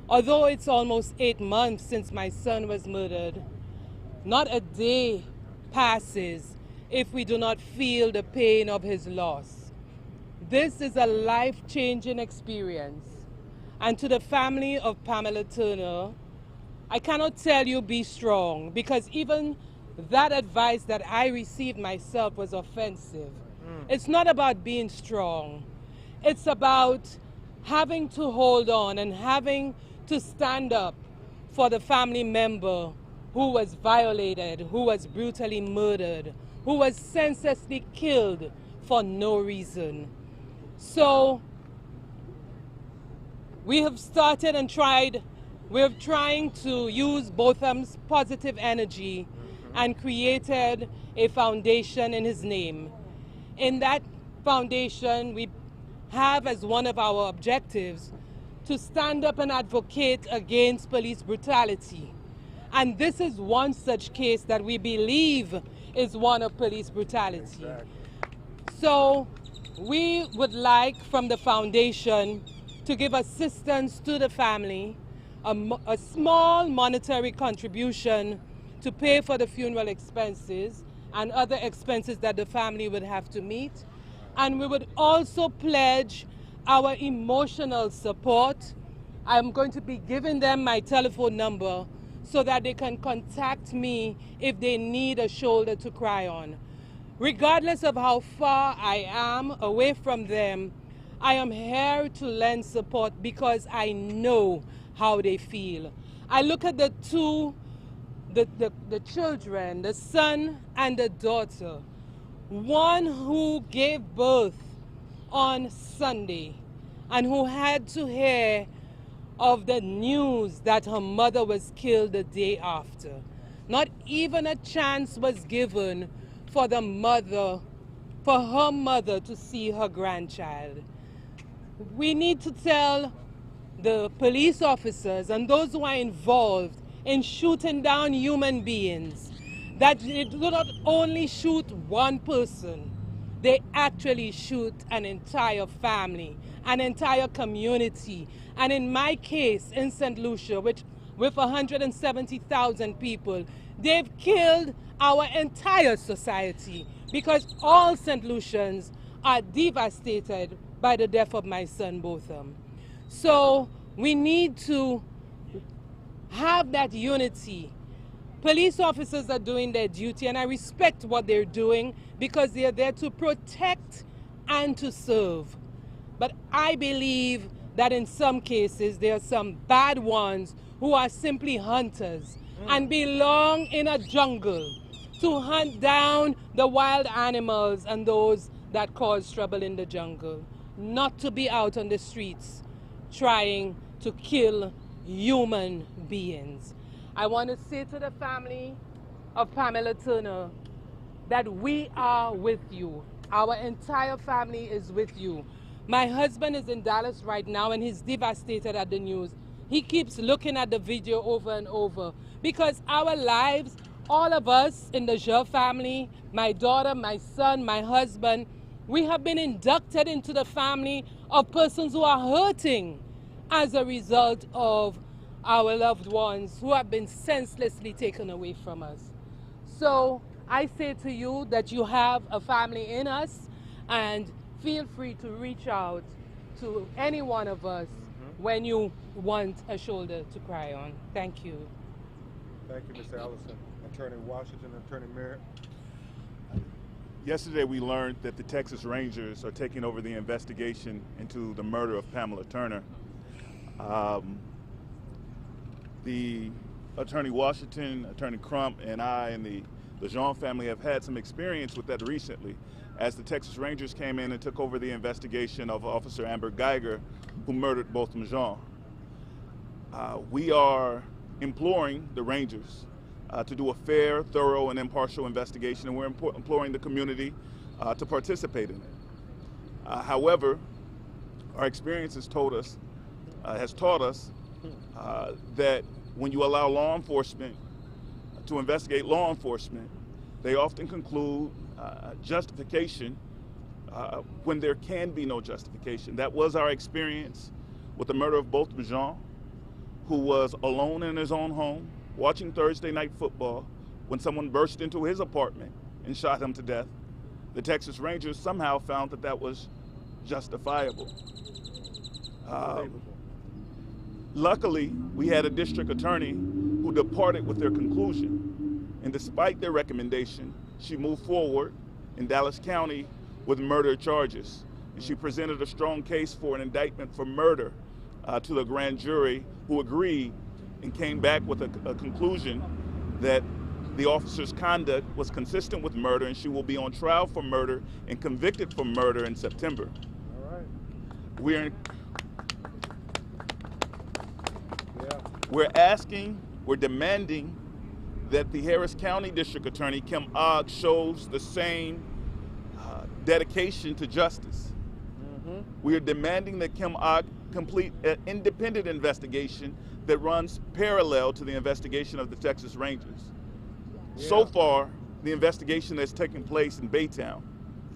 Although it's almost 8 months since my son was murdered, not a day passes if we do not feel the pain of his loss. This is a life-changing experience. And to the family of Pamela Turner, I cannot tell you be strong, because even that advice that I received myself was offensive. It's not about being strong. It's about having to hold on and having to stand up for the family member who was violated, who was brutally murdered, who was senselessly killed for no reason. So we have started and tried, we're trying to use Botham's positive energy and created a foundation in his name. In that foundation, we have as one of our objectives to stand up and advocate against police brutality. And this is one such case that we believe is one of police brutality. Exactly. So we would like from the foundation to give assistance to the family, a small monetary contribution to pay for the funeral expenses and other expenses that the family would have to meet. And we would also pledge our emotional support. I'm going to be giving them my telephone number so that they can contact me if they need a shoulder to cry on. Regardless of how far I am away from them, I am here to lend support because I know how they feel. I look at the children, the son and the daughter, one who gave birth on Sunday and who had to hear of the news that her mother was killed the day after. Not even a chance was given for the mother, for her mother to see her grandchild. We need to tell the police officers and those who are involved in shooting down human beings that they do not only shoot one person, they actually shoot an entire family, an entire community. And in my case, in St. Lucia, with 170,000 people, they've killed our entire society because all St. Lucians are devastated by the death of my son Botham. So we need to have that unity. Police officers are doing their duty, and I respect what they're doing because they're there to protect and to serve. But I believe that in some cases there are some bad ones who are simply hunters and belong in a jungle to hunt down the wild animals and those that cause trouble in the jungle, not to be out on the streets trying to kill human beings. I want to say to the family of Pamela Turner that we are with you. Our entire family is with you. My husband is in Dallas right now and he's devastated at the news. He keeps looking at the video over and over because our lives, all of us in the Joe family, my daughter, my son, my husband, we have been inducted into the family of persons who are hurting as a result of our loved ones who have been senselessly taken away from us. So I say to you that you have a family in us, and feel free to reach out to any one of us when you want a shoulder to cry on. Thank you. Thank you, Ms. Allison. Attorney Washington, Attorney Merritt. Yesterday we learned that the Texas Rangers are taking over the investigation into the murder of Pamela Turner. The Attorney Washington, Attorney Crump, and I and the Jean family have had some experience with that recently, as the Texas Rangers came in and took over the investigation of Officer Amber Geiger, who murdered Botham Jean. We are imploring the Rangers to do a fair, thorough, and impartial investigation, and we're imploring the community to participate in it. However, our experience has taught us that when you allow law enforcement to investigate law enforcement, they often conclude justification when there can be no justification. That was our experience with the murder of Botham Jean, who was alone in his own home, watching Thursday night football, when someone burst into his apartment and shot him to death. The Texas Rangers somehow found that that was justifiable. Luckily, we had a district attorney who departed with their conclusion. And despite their recommendation, she moved forward in Dallas County with murder charges. And she presented a strong case for an indictment for murder to the grand jury, who agreed and came back with a conclusion that the officer's conduct was consistent with murder, and she will be on trial for murder and convicted for murder in September. All right. We're demanding that the Harris County District Attorney, Kim Ogg, shows the same dedication to justice. We are demanding that Kim Ogg complete an independent investigation that runs parallel to the investigation of the Texas Rangers. So far, the investigation that's taking place in Baytown,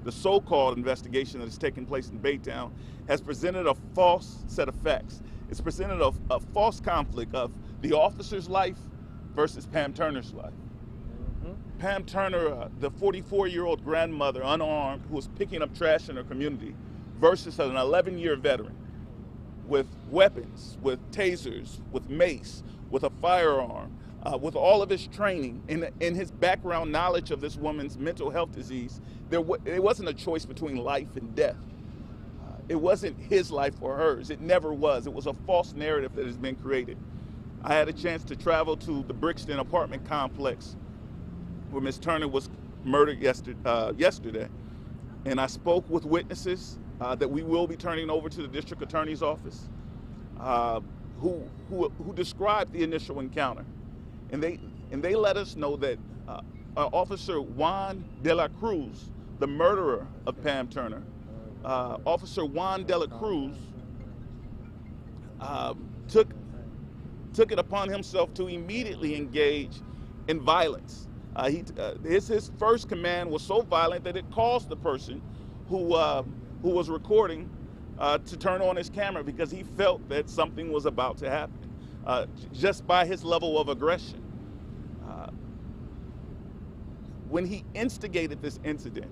the so-called investigation that is taking place in Baytown, has presented a false set of facts. It's presented a false conflict of the officer's life versus Pam Turner's life. Pam Turner, the 44-year-old grandmother, unarmed, who was picking up trash in her community, versus an 11-year veteran with weapons, with tasers, with mace, with a firearm, with all of his training and his background knowledge of this woman's mental health disease. It wasn't a choice between life and death. It wasn't his life or hers. It never was. It was a false narrative that has been created. I had a chance to travel to the Brixton apartment complex where Ms. Turner was murdered yesterday, and I spoke with witnesses that we will be turning over to the district attorney's office, who described the initial encounter, and they let us know that Officer Juan de la Cruz, the murderer of Pam Turner, Officer Juan de la Cruz took it upon himself to immediately engage in violence. His first command was so violent that it caused the person who was recording to turn on his camera, because he felt that something was about to happen, just by his level of aggression. When he instigated this incident,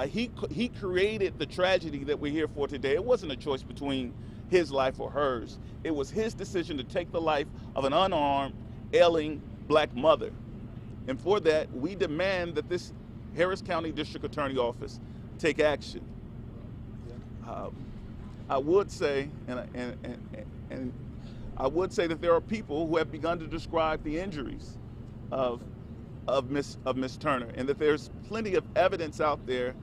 he created the tragedy that we're here for today. It wasn't a choice between his life or hers. It was his decision to take the life of an unarmed, ailing black mother. And for that, we demand that this Harris County District Attorney Office take action. I would say, and I would say that there are people who have begun to describe the injuries of Miss Turner, and that there's plenty of evidence out there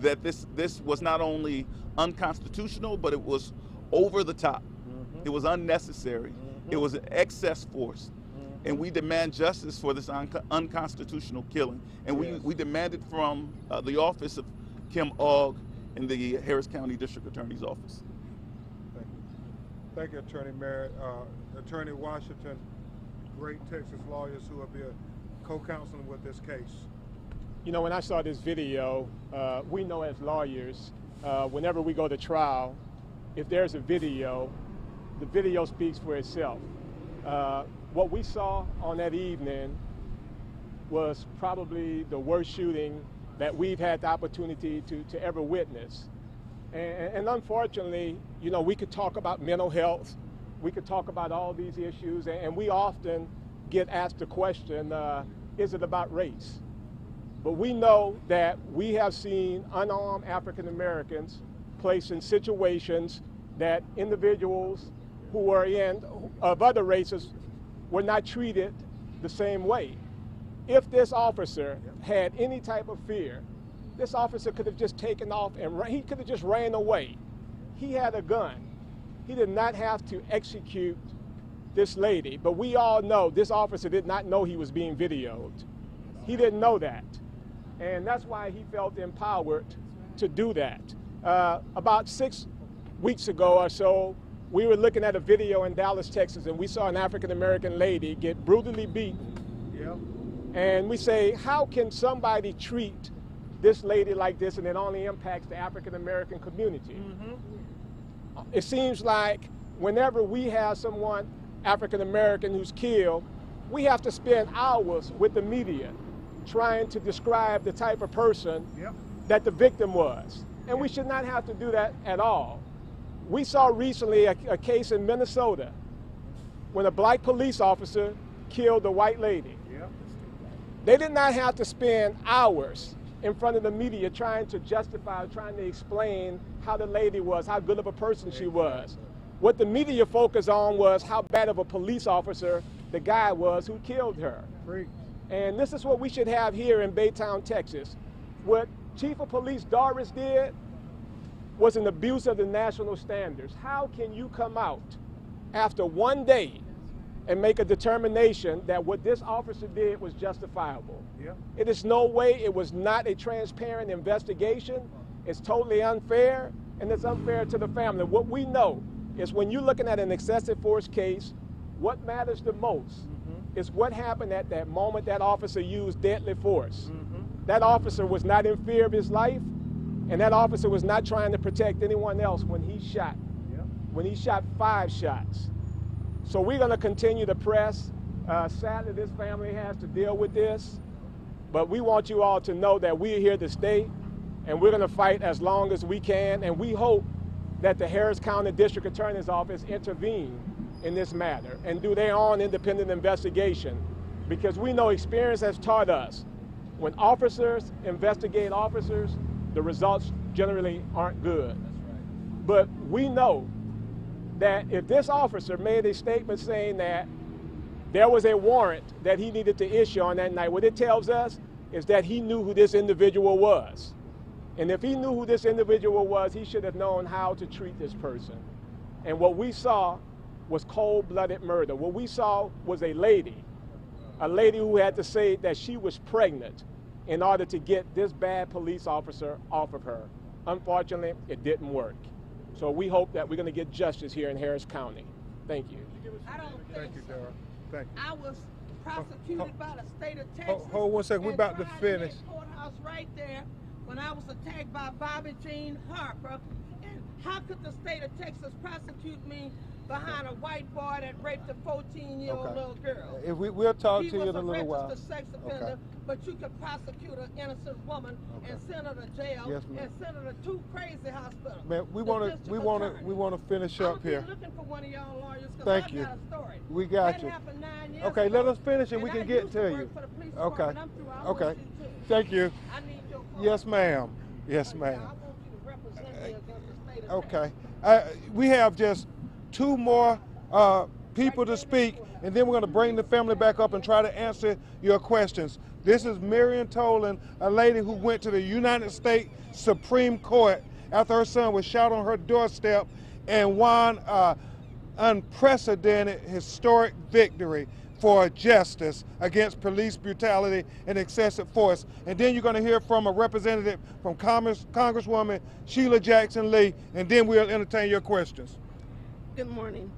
that this was not only unconstitutional, but it was over the top. It was unnecessary. It was an excess force. And we demand justice for this unconstitutional killing. And we demand it from the office of Kim Ogg in the Harris County District Attorney's Office. Thank you, Attorney Merritt. Attorney Washington, great Texas lawyers who have been co-counseling with this case. You know, when I saw this video, we know as lawyers, whenever we go to trial, if there's a video, the video speaks for itself. What we saw on that evening was probably the worst shooting that we've had the opportunity to ever witness. And unfortunately, you know, we could talk about mental health, we could talk about all these issues, and we often get asked the question, is it about race? But we know that we have seen unarmed African Americans placed in situations that individuals who were of other races were not treated the same way. If this officer had any type of fear, this officer could have just taken off and he could have just ran away. He had a gun. He did not have to execute this lady, but we all know this officer did not know he was being videoed. He didn't know that. And that's why he felt empowered to do that. About 6 weeks ago or so, we were looking at a video in Dallas, Texas, and we saw an African-American lady get brutally beaten. Yep. And we say, how can somebody treat this lady like this and it only impacts the African-American community? Mm-hmm. It seems like whenever we have someone African-American who's killed, we have to spend hours with the media trying to describe the type of person that the victim was. And we should not have to do that at all. We saw recently a case in Minnesota when a black police officer killed a white lady. They did not have to spend hours in front of the media trying to justify, trying to explain how the lady was, how good of a person she was. What the media focused on was how bad of a police officer the guy was who killed her. And this is what we should have here in Baytown, Texas. What Chief of Police Doris did was an abuse of the national standards. How can you come out after one day and make a determination that what this officer did was justifiable? It is no way, it was not a transparent investigation. It's totally unfair, and it's unfair to the family. What we know is when you're looking at an excessive force case, what matters the most is what happened at that moment that officer used deadly force. That officer was not in fear of his life, and that officer was not trying to protect anyone else when he shot. When he shot 5 shots. So we're going to continue to press. Sadly, this family has to deal with this, but we want you all to know that we're here to stay, and we're going to fight as long as we can, and we hope that the Harris County District Attorney's Office intervene in this matter and do their own independent investigation, because we know experience has taught us when officers investigate officers, the results generally aren't good. But we know that if this officer made a statement saying that there was a warrant that he needed to issue on that night, what it tells us is that he knew who this individual was. And if he knew who this individual was, he should have known how to treat this person. And what we saw was cold-blooded murder. What we saw was a lady who had to say that she was pregnant in order to get this bad police officer off of her. Unfortunately, it didn't work. So we hope that we're going to get justice here in Harris County. Thank you. I don't Thank you, Dara. Thank you. I was prosecuted by the state of Texas. Hold 1 second. We're about to finish. Courthouse right there when I was attacked by Bobby Jean Harper. And how could the state of Texas prosecute me behind a white boy that raped a 14-year-old little girl? If we'll talk to you in a little He was a while. registered sex offender, but you could prosecute an innocent woman and send her to jail and send her to 2 crazy hospitals. Man, we want to finish up here. I'm looking for one of y'all lawyers because Thank I you. got a story. We got that you. Happened 9 years Okay, ago, let us finish and we can get to I you. used to work for the police Okay. department. I'm through. I Okay. want you too. Thank you. I need your call. Yes, ma'am. Yes, ma'am. I want you to represent me against the state of Texas. Okay. We have just 2 more people to speak, and then we're going to bring the family back up and try to answer your questions. This is Marion Tolan, a lady who went to the United States Supreme Court after her son was shot on her doorstep and won unprecedented historic victory. for justice against police brutality and excessive force. And then you're going to hear from a representative from Congresswoman Sheila Jackson Lee, and then we'll entertain your questions. Good morning.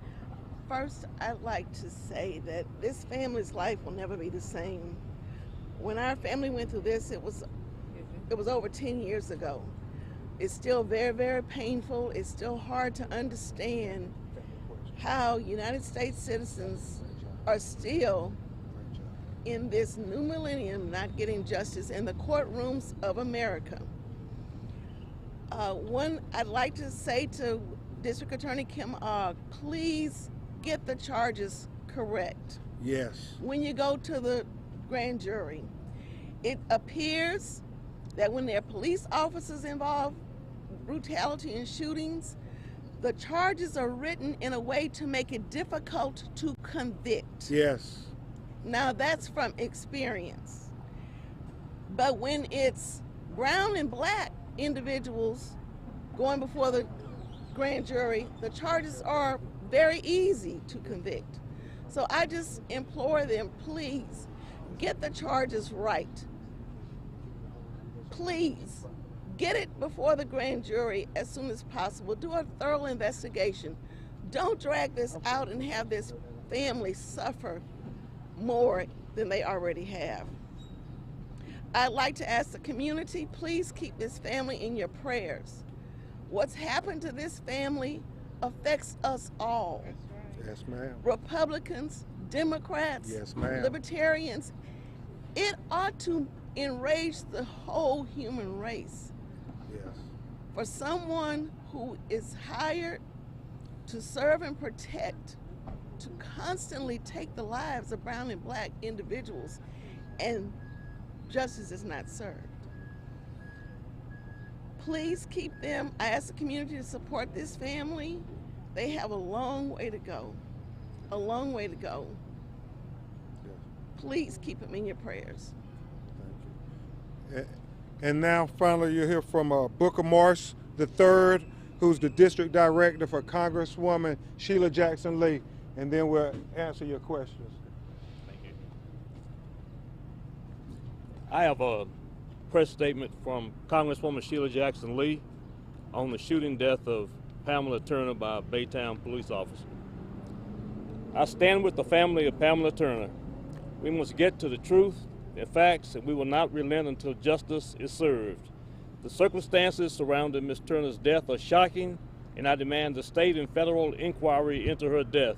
First, I'd like to say that this family's life will never be the same. When our family went through this, it was over 10 years ago. It's still very, very painful. It's still hard to understand how United States citizens are still in this new millennium not getting justice in the courtrooms of America. One, I'd like to say to District Attorney Kim Ogg, please get the charges correct. Yes. When you go to the grand jury, it appears that when there are police officers involved, brutality and shootings, the charges are written in a way to make it difficult to convict. Yes. Now that's from experience. But when it's brown and black individuals going before the grand jury, the charges are very easy to convict. So I just implore them, please get the charges right. Please get it before the grand jury as soon as possible. Do a thorough investigation. Don't drag this out and have this family suffer more than they already have. I'd like to ask the community, please keep this family in your prayers. What's happened to this family affects us all. Yes, ma'am. Republicans, Democrats, yes, ma'am. Libertarians. It ought to enrage the whole human race. Yes. For someone who is hired to serve and protect, to constantly take the lives of brown and black individuals, and justice is not served. Please keep them. I ask the community to support this family. They have a long way to go. A long way to go. Yes. Please keep them in your prayers. Thank you. And now, finally, you'll hear from Booker Morse III, who's the district director for Congresswoman Sheila Jackson Lee, and then we'll answer your questions. Thank you. I have a press statement from Congresswoman Sheila Jackson Lee on the shooting death of Pamela Turner by a Baytown police officer. I stand with the family of Pamela Turner. We must get to the truth and facts, and we will not relent until justice is served. The circumstances surrounding Ms. Turner's death are shocking, and I demand a state and federal inquiry into her death.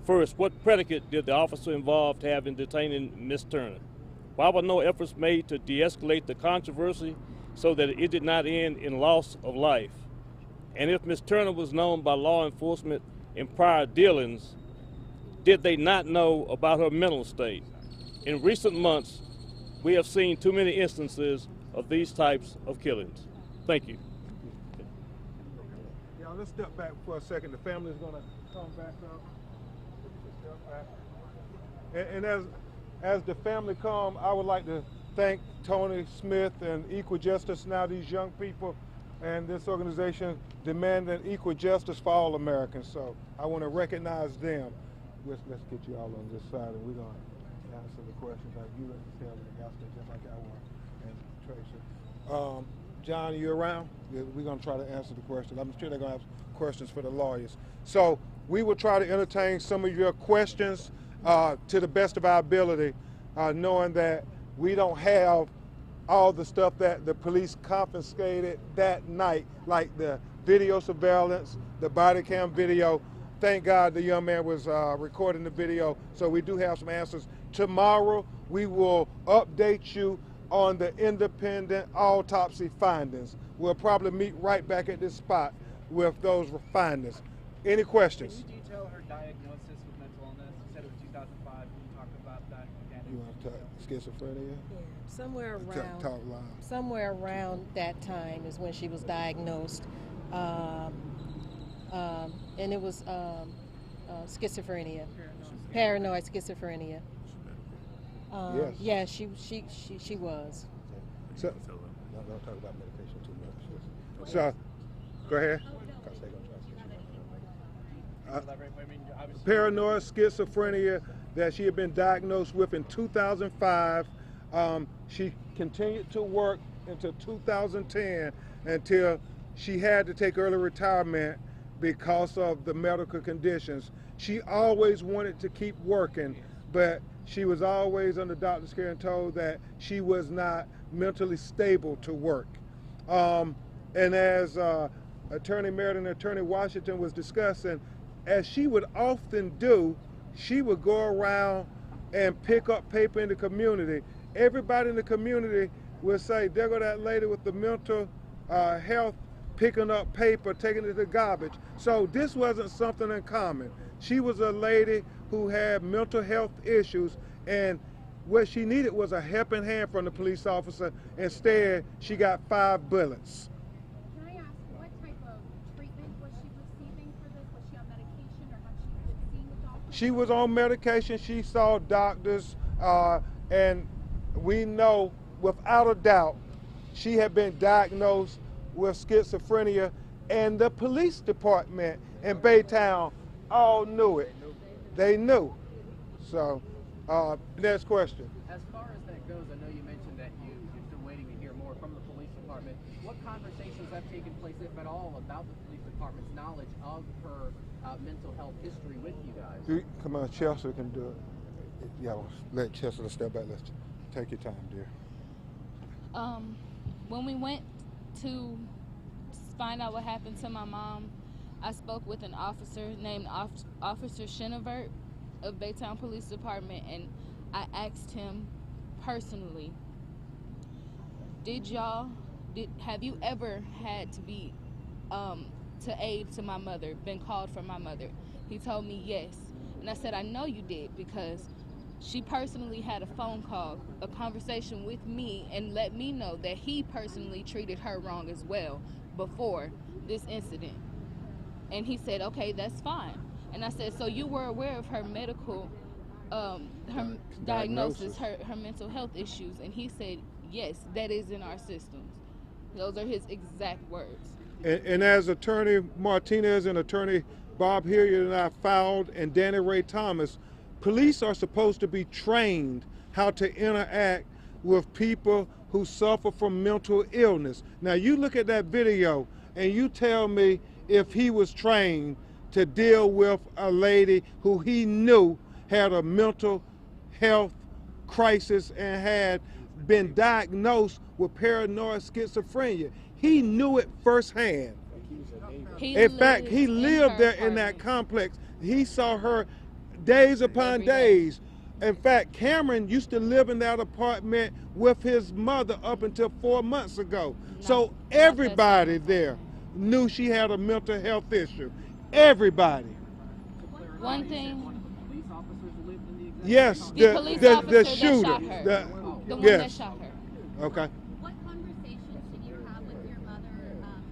First, what predicate did the officer involved have in detaining Ms. Turner? Why were no efforts made to de-escalate the controversy so that it did not end in loss of life? And if Ms. Turner was known by law enforcement in prior dealings, did they not know about her mental state? In recent months, we have seen too many instances of these types of killings. Thank you. Yeah, let's step back for a second. The family's going to come back up. And as the family come, I would like to thank Tony Smith and Equal Justice Now, these young people and this organization demanding equal justice for all Americans. So I want to recognize them. Let's get you all on this side, and we're going to answer the questions like you and Taylor and Gaston, just like I was, and Tracy. John, are you around? Yeah, we're going to try to answer the questions. I'm sure they're going to have questions for the lawyers. So we will try to entertain some of your questions to the best of our ability, knowing that we don't have all the stuff that the police confiscated that night, like the video surveillance, the body cam video. Thank God the young man was recording the video, so we do have some answers. Tomorrow, we will update you on the independent autopsy findings. We'll probably meet right back at this spot with those findings. Any questions? Can you detail her diagnosis with mental illness? You said it was 2005. Can you talk about that again? You want to talk schizophrenia? Yeah, somewhere around that time is when she was diagnosed. And it was schizophrenia, paranoid schizophrenia. Yes. Yeah, she was. So, don't talk about medication too much. So, go ahead. Paranoid schizophrenia that she had been diagnosed with in 2005. She continued to work until 2010 until she had to take early retirement because of the medical conditions. She always wanted to keep working, but she was always under doctor's care and told that she was not mentally stable to work. And as Attorney Merritt and Attorney Washington was discussing, as she would often do, she would go around and pick up paper in the community. Everybody in the community would say, there go that lady with the mental health, picking up paper, taking it to the garbage. So this wasn't something uncommon. She was a lady who had mental health issues, and what she needed was a helping hand from the police officer. Instead, she got 5 bullets. Can I ask, what type of treatment was she receiving for this? Was she on medication, or had she been seeing the doctor? She was on medication. She saw doctors, and we know without a doubt she had been diagnosed with schizophrenia, and the police department in Baytown all knew it. They knew. So, next question. As far as that goes, I know you mentioned that you're still waiting to hear more from the police department. What conversations have taken place, if at all, about the police department's knowledge of her mental health history with you guys? Come on, Chelsea can do it. Yeah, let Chelsea step back. Let's take your time, dear. When we went to find out what happened to my mom, I spoke with an officer named Officer Shinavert of Baytown Police Department, and I asked him personally, have you ever had to be to aid to my mother, been called for my mother? He told me yes. And I said, I know you did, because she personally had a phone call, a conversation with me, and let me know that he personally treated her wrong as well before this incident. And he said, okay, that's fine. And I said, so you were aware of her medical, her diagnosis, her mental health issues? And he said, yes, that is in our systems. Those are his exact words. And as Attorney Martinez and Attorney Bob Hilliard and I filed, and Danny Ray Thomas, police are supposed to be trained how to interact with people who suffer from mental illness. Now you look at that video and you tell me if he was trained to deal with a lady who he knew had a mental health crisis and had been diagnosed with paranoid schizophrenia. He knew it firsthand. In fact, he lived there in that complex. He saw her days upon days. In fact, Cameron used to live in that apartment with his mother up until 4 months ago. So everybody there knew she had a mental health issue. Everybody. One thing. Yes, the shooter. The one that shot her. Okay. What conversations did you have with your mother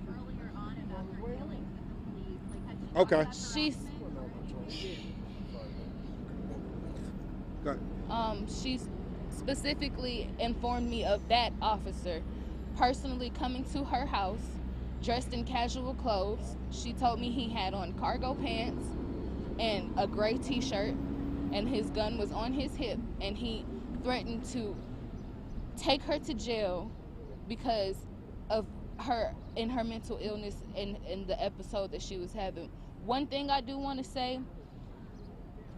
earlier on about her dealings with the police? Okay. She's specifically informed me of that officer personally coming to her house dressed in casual clothes. She told me he had on cargo pants and a gray t-shirt, and his gun was on his hip, and he threatened to take her to jail because of her mental illness and the episode that she was having. One thing I do want to say,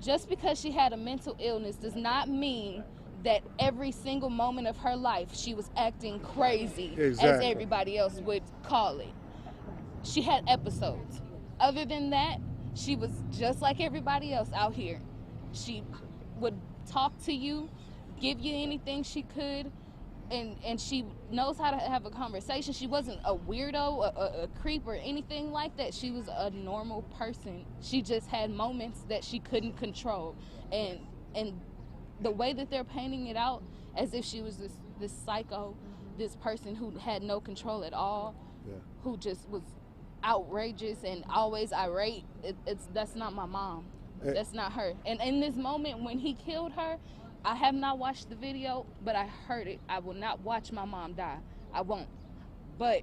just because she had a mental illness does not mean that every single moment of her life she was acting crazy, as everybody else would call it. She had episodes. Other than that, she was just like everybody else out here. She would talk to you, give you anything she could, and she knows how to have a conversation. She wasn't a weirdo, a creep, or anything like that. She was a normal person. She just had moments that she couldn't control. And the way that they're painting it out, as if she was this psycho, this person who had no control at all, who just was outrageous and always irate, that's not my mom. That's not her. And in this moment when he killed her, I have not watched the video, but I heard it. I will not watch my mom die. I won't. But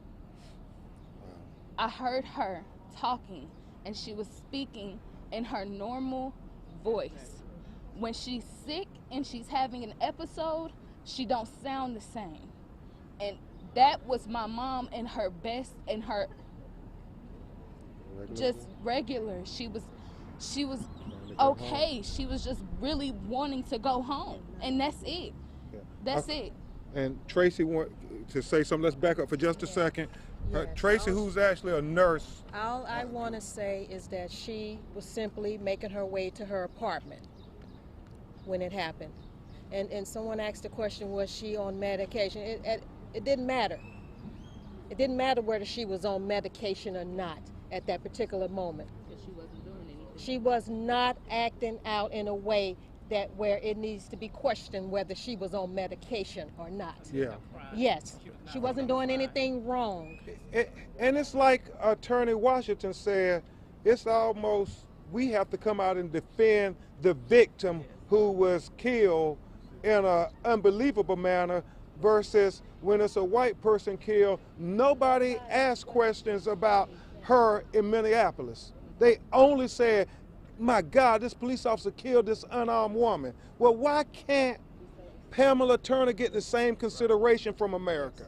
I heard her talking, and she was speaking in her normal voice. when she's sick and she's having an episode, she don't sound the same. And that was my mom in her best, in her just regular. She was okay. She was just really wanting to go home, and that's it. Yeah. That's it. And Tracy want to say something. Let's back up for just a second. Yes. Tracy, who's actually a nurse. All I want to say is that she was simply making her way to her apartment when it happened. And someone asked the question, was she on medication? It didn't matter. It didn't matter whether she was on medication or not at that particular moment. Because she wasn't doing anything. She was not acting out in a way that where it needs to be questioned whether she was on medication or not. Yeah. Yes, she wasn't doing anything wrong. And it's like Attorney Washington said, it's almost, we have to come out and defend the victim who was killed in an unbelievable manner versus when it's a white person killed, nobody asked questions about her in Minneapolis. They only said, my God, this police officer killed this unarmed woman. Well, why can't Pamela Turner get the same consideration from America?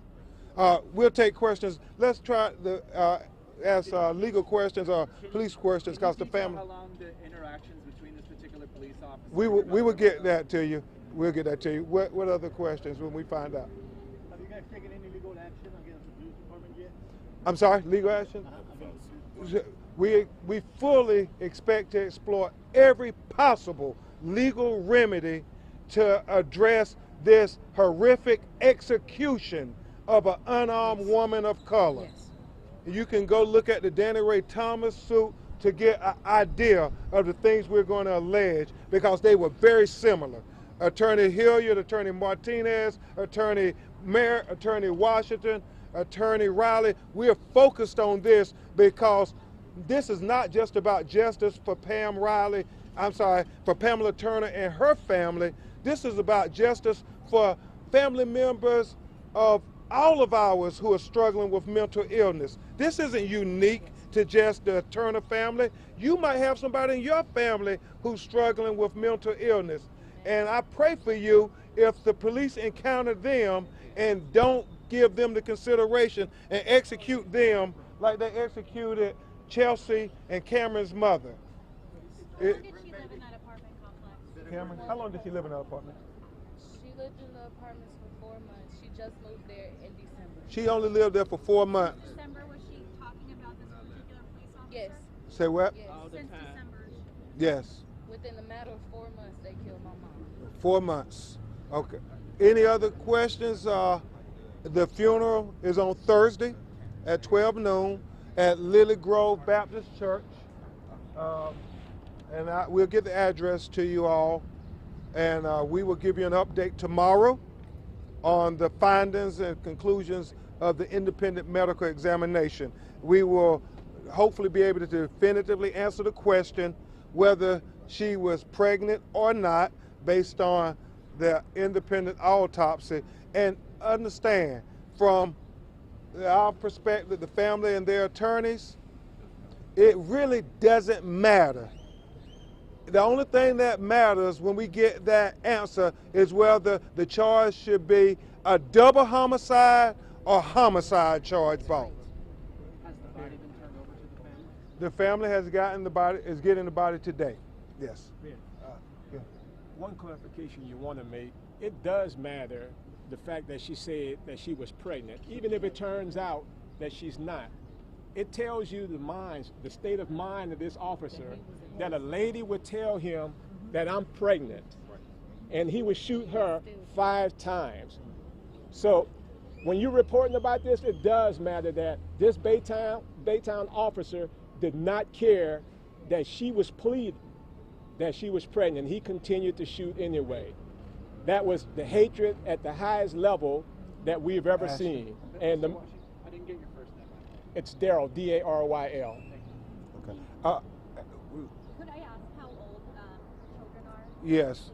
We'll take questions. Let's try to ask legal questions or police questions, because the family. How long the interactions between this particular police officer? We will get that to you. We'll get that to you. What other questions when we find out? Have you guys taken any legal action against the police department yet? I'm sorry, legal action? We fully expect to explore every possible legal remedy to address this horrific execution of an unarmed woman of color. Yes. You can go look at the Danny Ray Thomas suit to get an idea of the things we're going to allege, because they were very similar. Attorney Hilliard, Attorney Martinez, Attorney Mayer, Attorney Washington, Attorney Riley, we're focused on this because this is not just about justice for for Pamela Turner and her family. This is about justice for family members of all of ours who are struggling with mental illness. This isn't unique to just the Turner family. You might have somebody in your family who's struggling with mental illness. And I pray for you, if the police encounter them and don't give them the consideration and execute them like they executed Chelsea and Cameron's mother. How long did she live in that apartment complex? Cameron, how long did she live in that apartment? She lived in the apartments for 4 months. She just moved there in December. She only lived there for 4 months. December, was she talking about this particular police officer? Yes. Say what? Yes. Since December. Yes. Within a matter of 4 months, they killed my mom. 4 months. Okay. Any other questions? The funeral is on Thursday at 12 noon at Lily Grove Baptist Church. And we'll get the address to you all. And we will give you an update tomorrow on the findings and conclusions of the independent medical examination. We will hopefully be able to definitively answer the question whether she was pregnant or not based on the independent autopsy. And understand, from our perspective, the family and their attorneys, it really doesn't matter. The only thing that matters when we get that answer is whether the charge should be a double homicide or homicide charge both. Has the body been turned over to the family? The family has gotten the body, is getting the body today. Yes. Ben, one clarification you want to make, it does matter the fact that she said that she was pregnant, even if it turns out that she's not. It tells you the state of mind of this officer, that a lady would tell him that I'm pregnant, and he would shoot her 5 times. So when you're reporting about this, it does matter that this Baytown officer did not care that she was pleading that she was pregnant. He continued to shoot anyway. That was the hatred at the highest level that we've ever seen. And I didn't get your first name. it's Daryl, D-A-R-Y-L. Okay. Could I ask how old children are? Yes.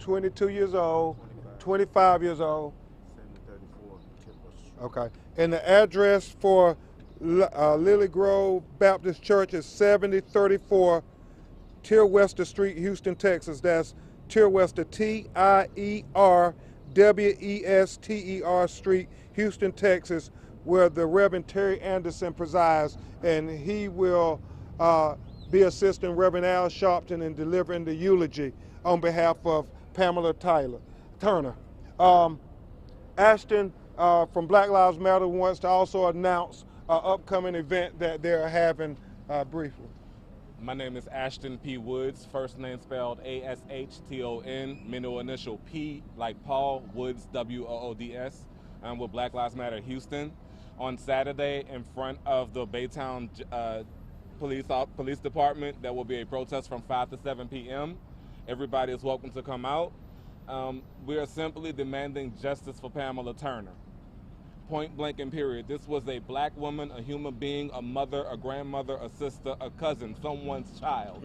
22 years old, 25 years old. Okay. And the address for Lily Grove Baptist Church is 7034 Tierwester Street, Houston, Texas. That's Tierwester, Tierwester Street, Houston, Texas, where the Reverend Terry Anderson presides, and he will be assisting Reverend Al Sharpton in delivering the eulogy on behalf of Pamela Turner. Ashton from Black Lives Matter wants to also announce an upcoming event that they're having briefly. My name is Ashton P. Woods, first name spelled A-S-H-T-O-N, middle initial P like Paul, Woods, W-O-O-D-S. I'm with Black Lives Matter Houston. On Saturday, in front of the Baytown Police Department, there will be a protest from 5 to 7 p.m. Everybody is welcome to come out. We are simply demanding justice for Pamela Turner. Point blank and period. This was a black woman, a human being, a mother, a grandmother, a sister, a cousin, someone's child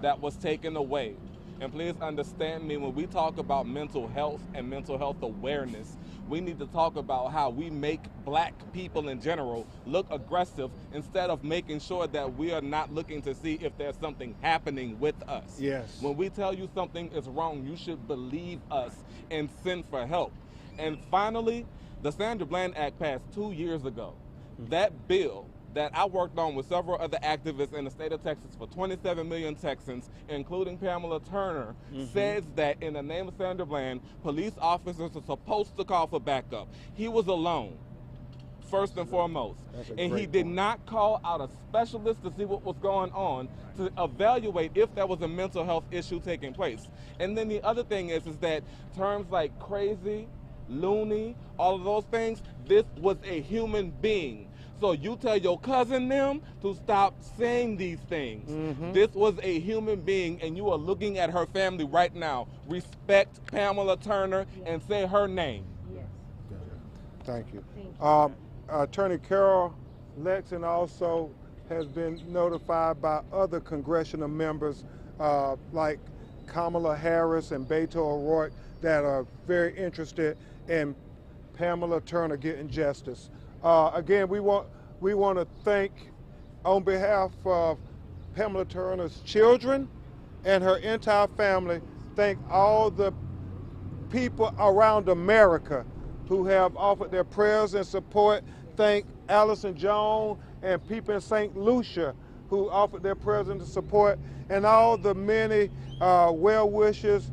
that was taken away. And please understand me, when we talk about mental health and mental health awareness, we need to talk about how we make black people in general look aggressive instead of making sure that we are not looking to see if there's something happening with us. Yes. When we tell you something is wrong, you should believe us and send for help. And finally, the Sandra Bland Act passed 2 years ago. That bill that I worked on with several other activists in the state of Texas for 27 million Texans, including Pamela Turner, says that in the name of Sandra Bland, police officers are supposed to call for backup. He was alone, first and foremost. And he did not call out a specialist to see what was going on, to evaluate if there was a mental health issue taking place. And then the other thing is that terms like crazy, loony, all of those things, this was a human being. So you tell your cousin them to stop saying these things. This was a human being, and you are looking at her family right now. Respect Pamela Turner and say her name. Thank you. Attorney Carol Lexon also has been notified by other congressional members like Kamala Harris and Beto O'Rourke that are very interested in Pamela Turner getting justice. Again, we want to thank, on behalf of Pamela Turner's children and her entire family, thank all the people around America who have offered their prayers and support. Thank Allison Jones and people in St. Lucia who offered their prayers and support, and all the many well wishes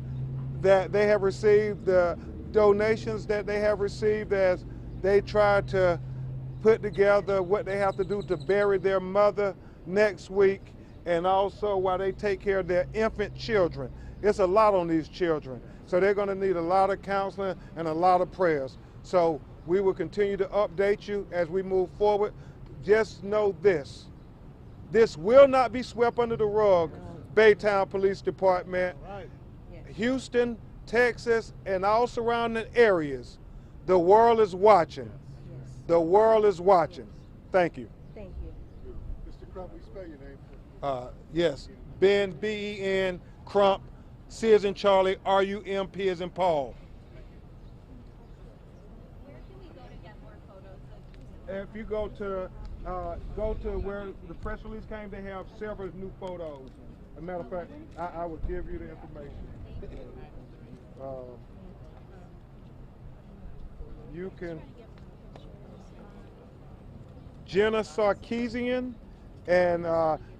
that they have received, the donations that they have received as they try to put together what they have to do to bury their mother next week, and also while they take care of their infant children. It's a lot on these children, so they're going to need a lot of counseling and a lot of prayers. So we will continue to update you as we move forward. Just know this will not be swept under the rug. Baytown Police Department, Houston, Texas, and all surrounding areas. The world is watching. The world is watching. Thank you. Thank you. Mr. Crump, will you spell your name? Yes, Ben, B-E-N, Crump, C as in Charlie, R-U-M-P as in Paul. Where can we go to get more photos of? If you go to where the press release came, they have several new photos. As a matter of fact, I will give you the information. You can Jenna Sarkeesian, and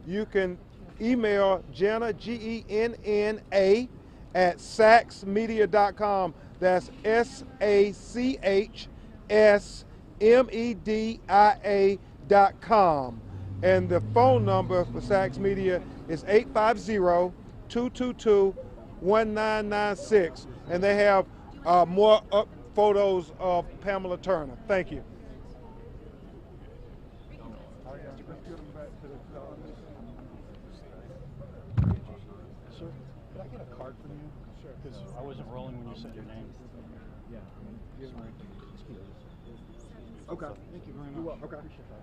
you can email Jenna, G-E-N-N-A, at saxmedia.com. That's SACHSMEDIA.com. And the phone number for Sax Media is 850-222-1996. And they have more photos of Pamela Turner. Thank you. Sir, could I get a card from you? Sure. Because I wasn't rolling when you said your name. Yeah. Okay. Thank you very much. You're welcome. Okay. Appreciate that.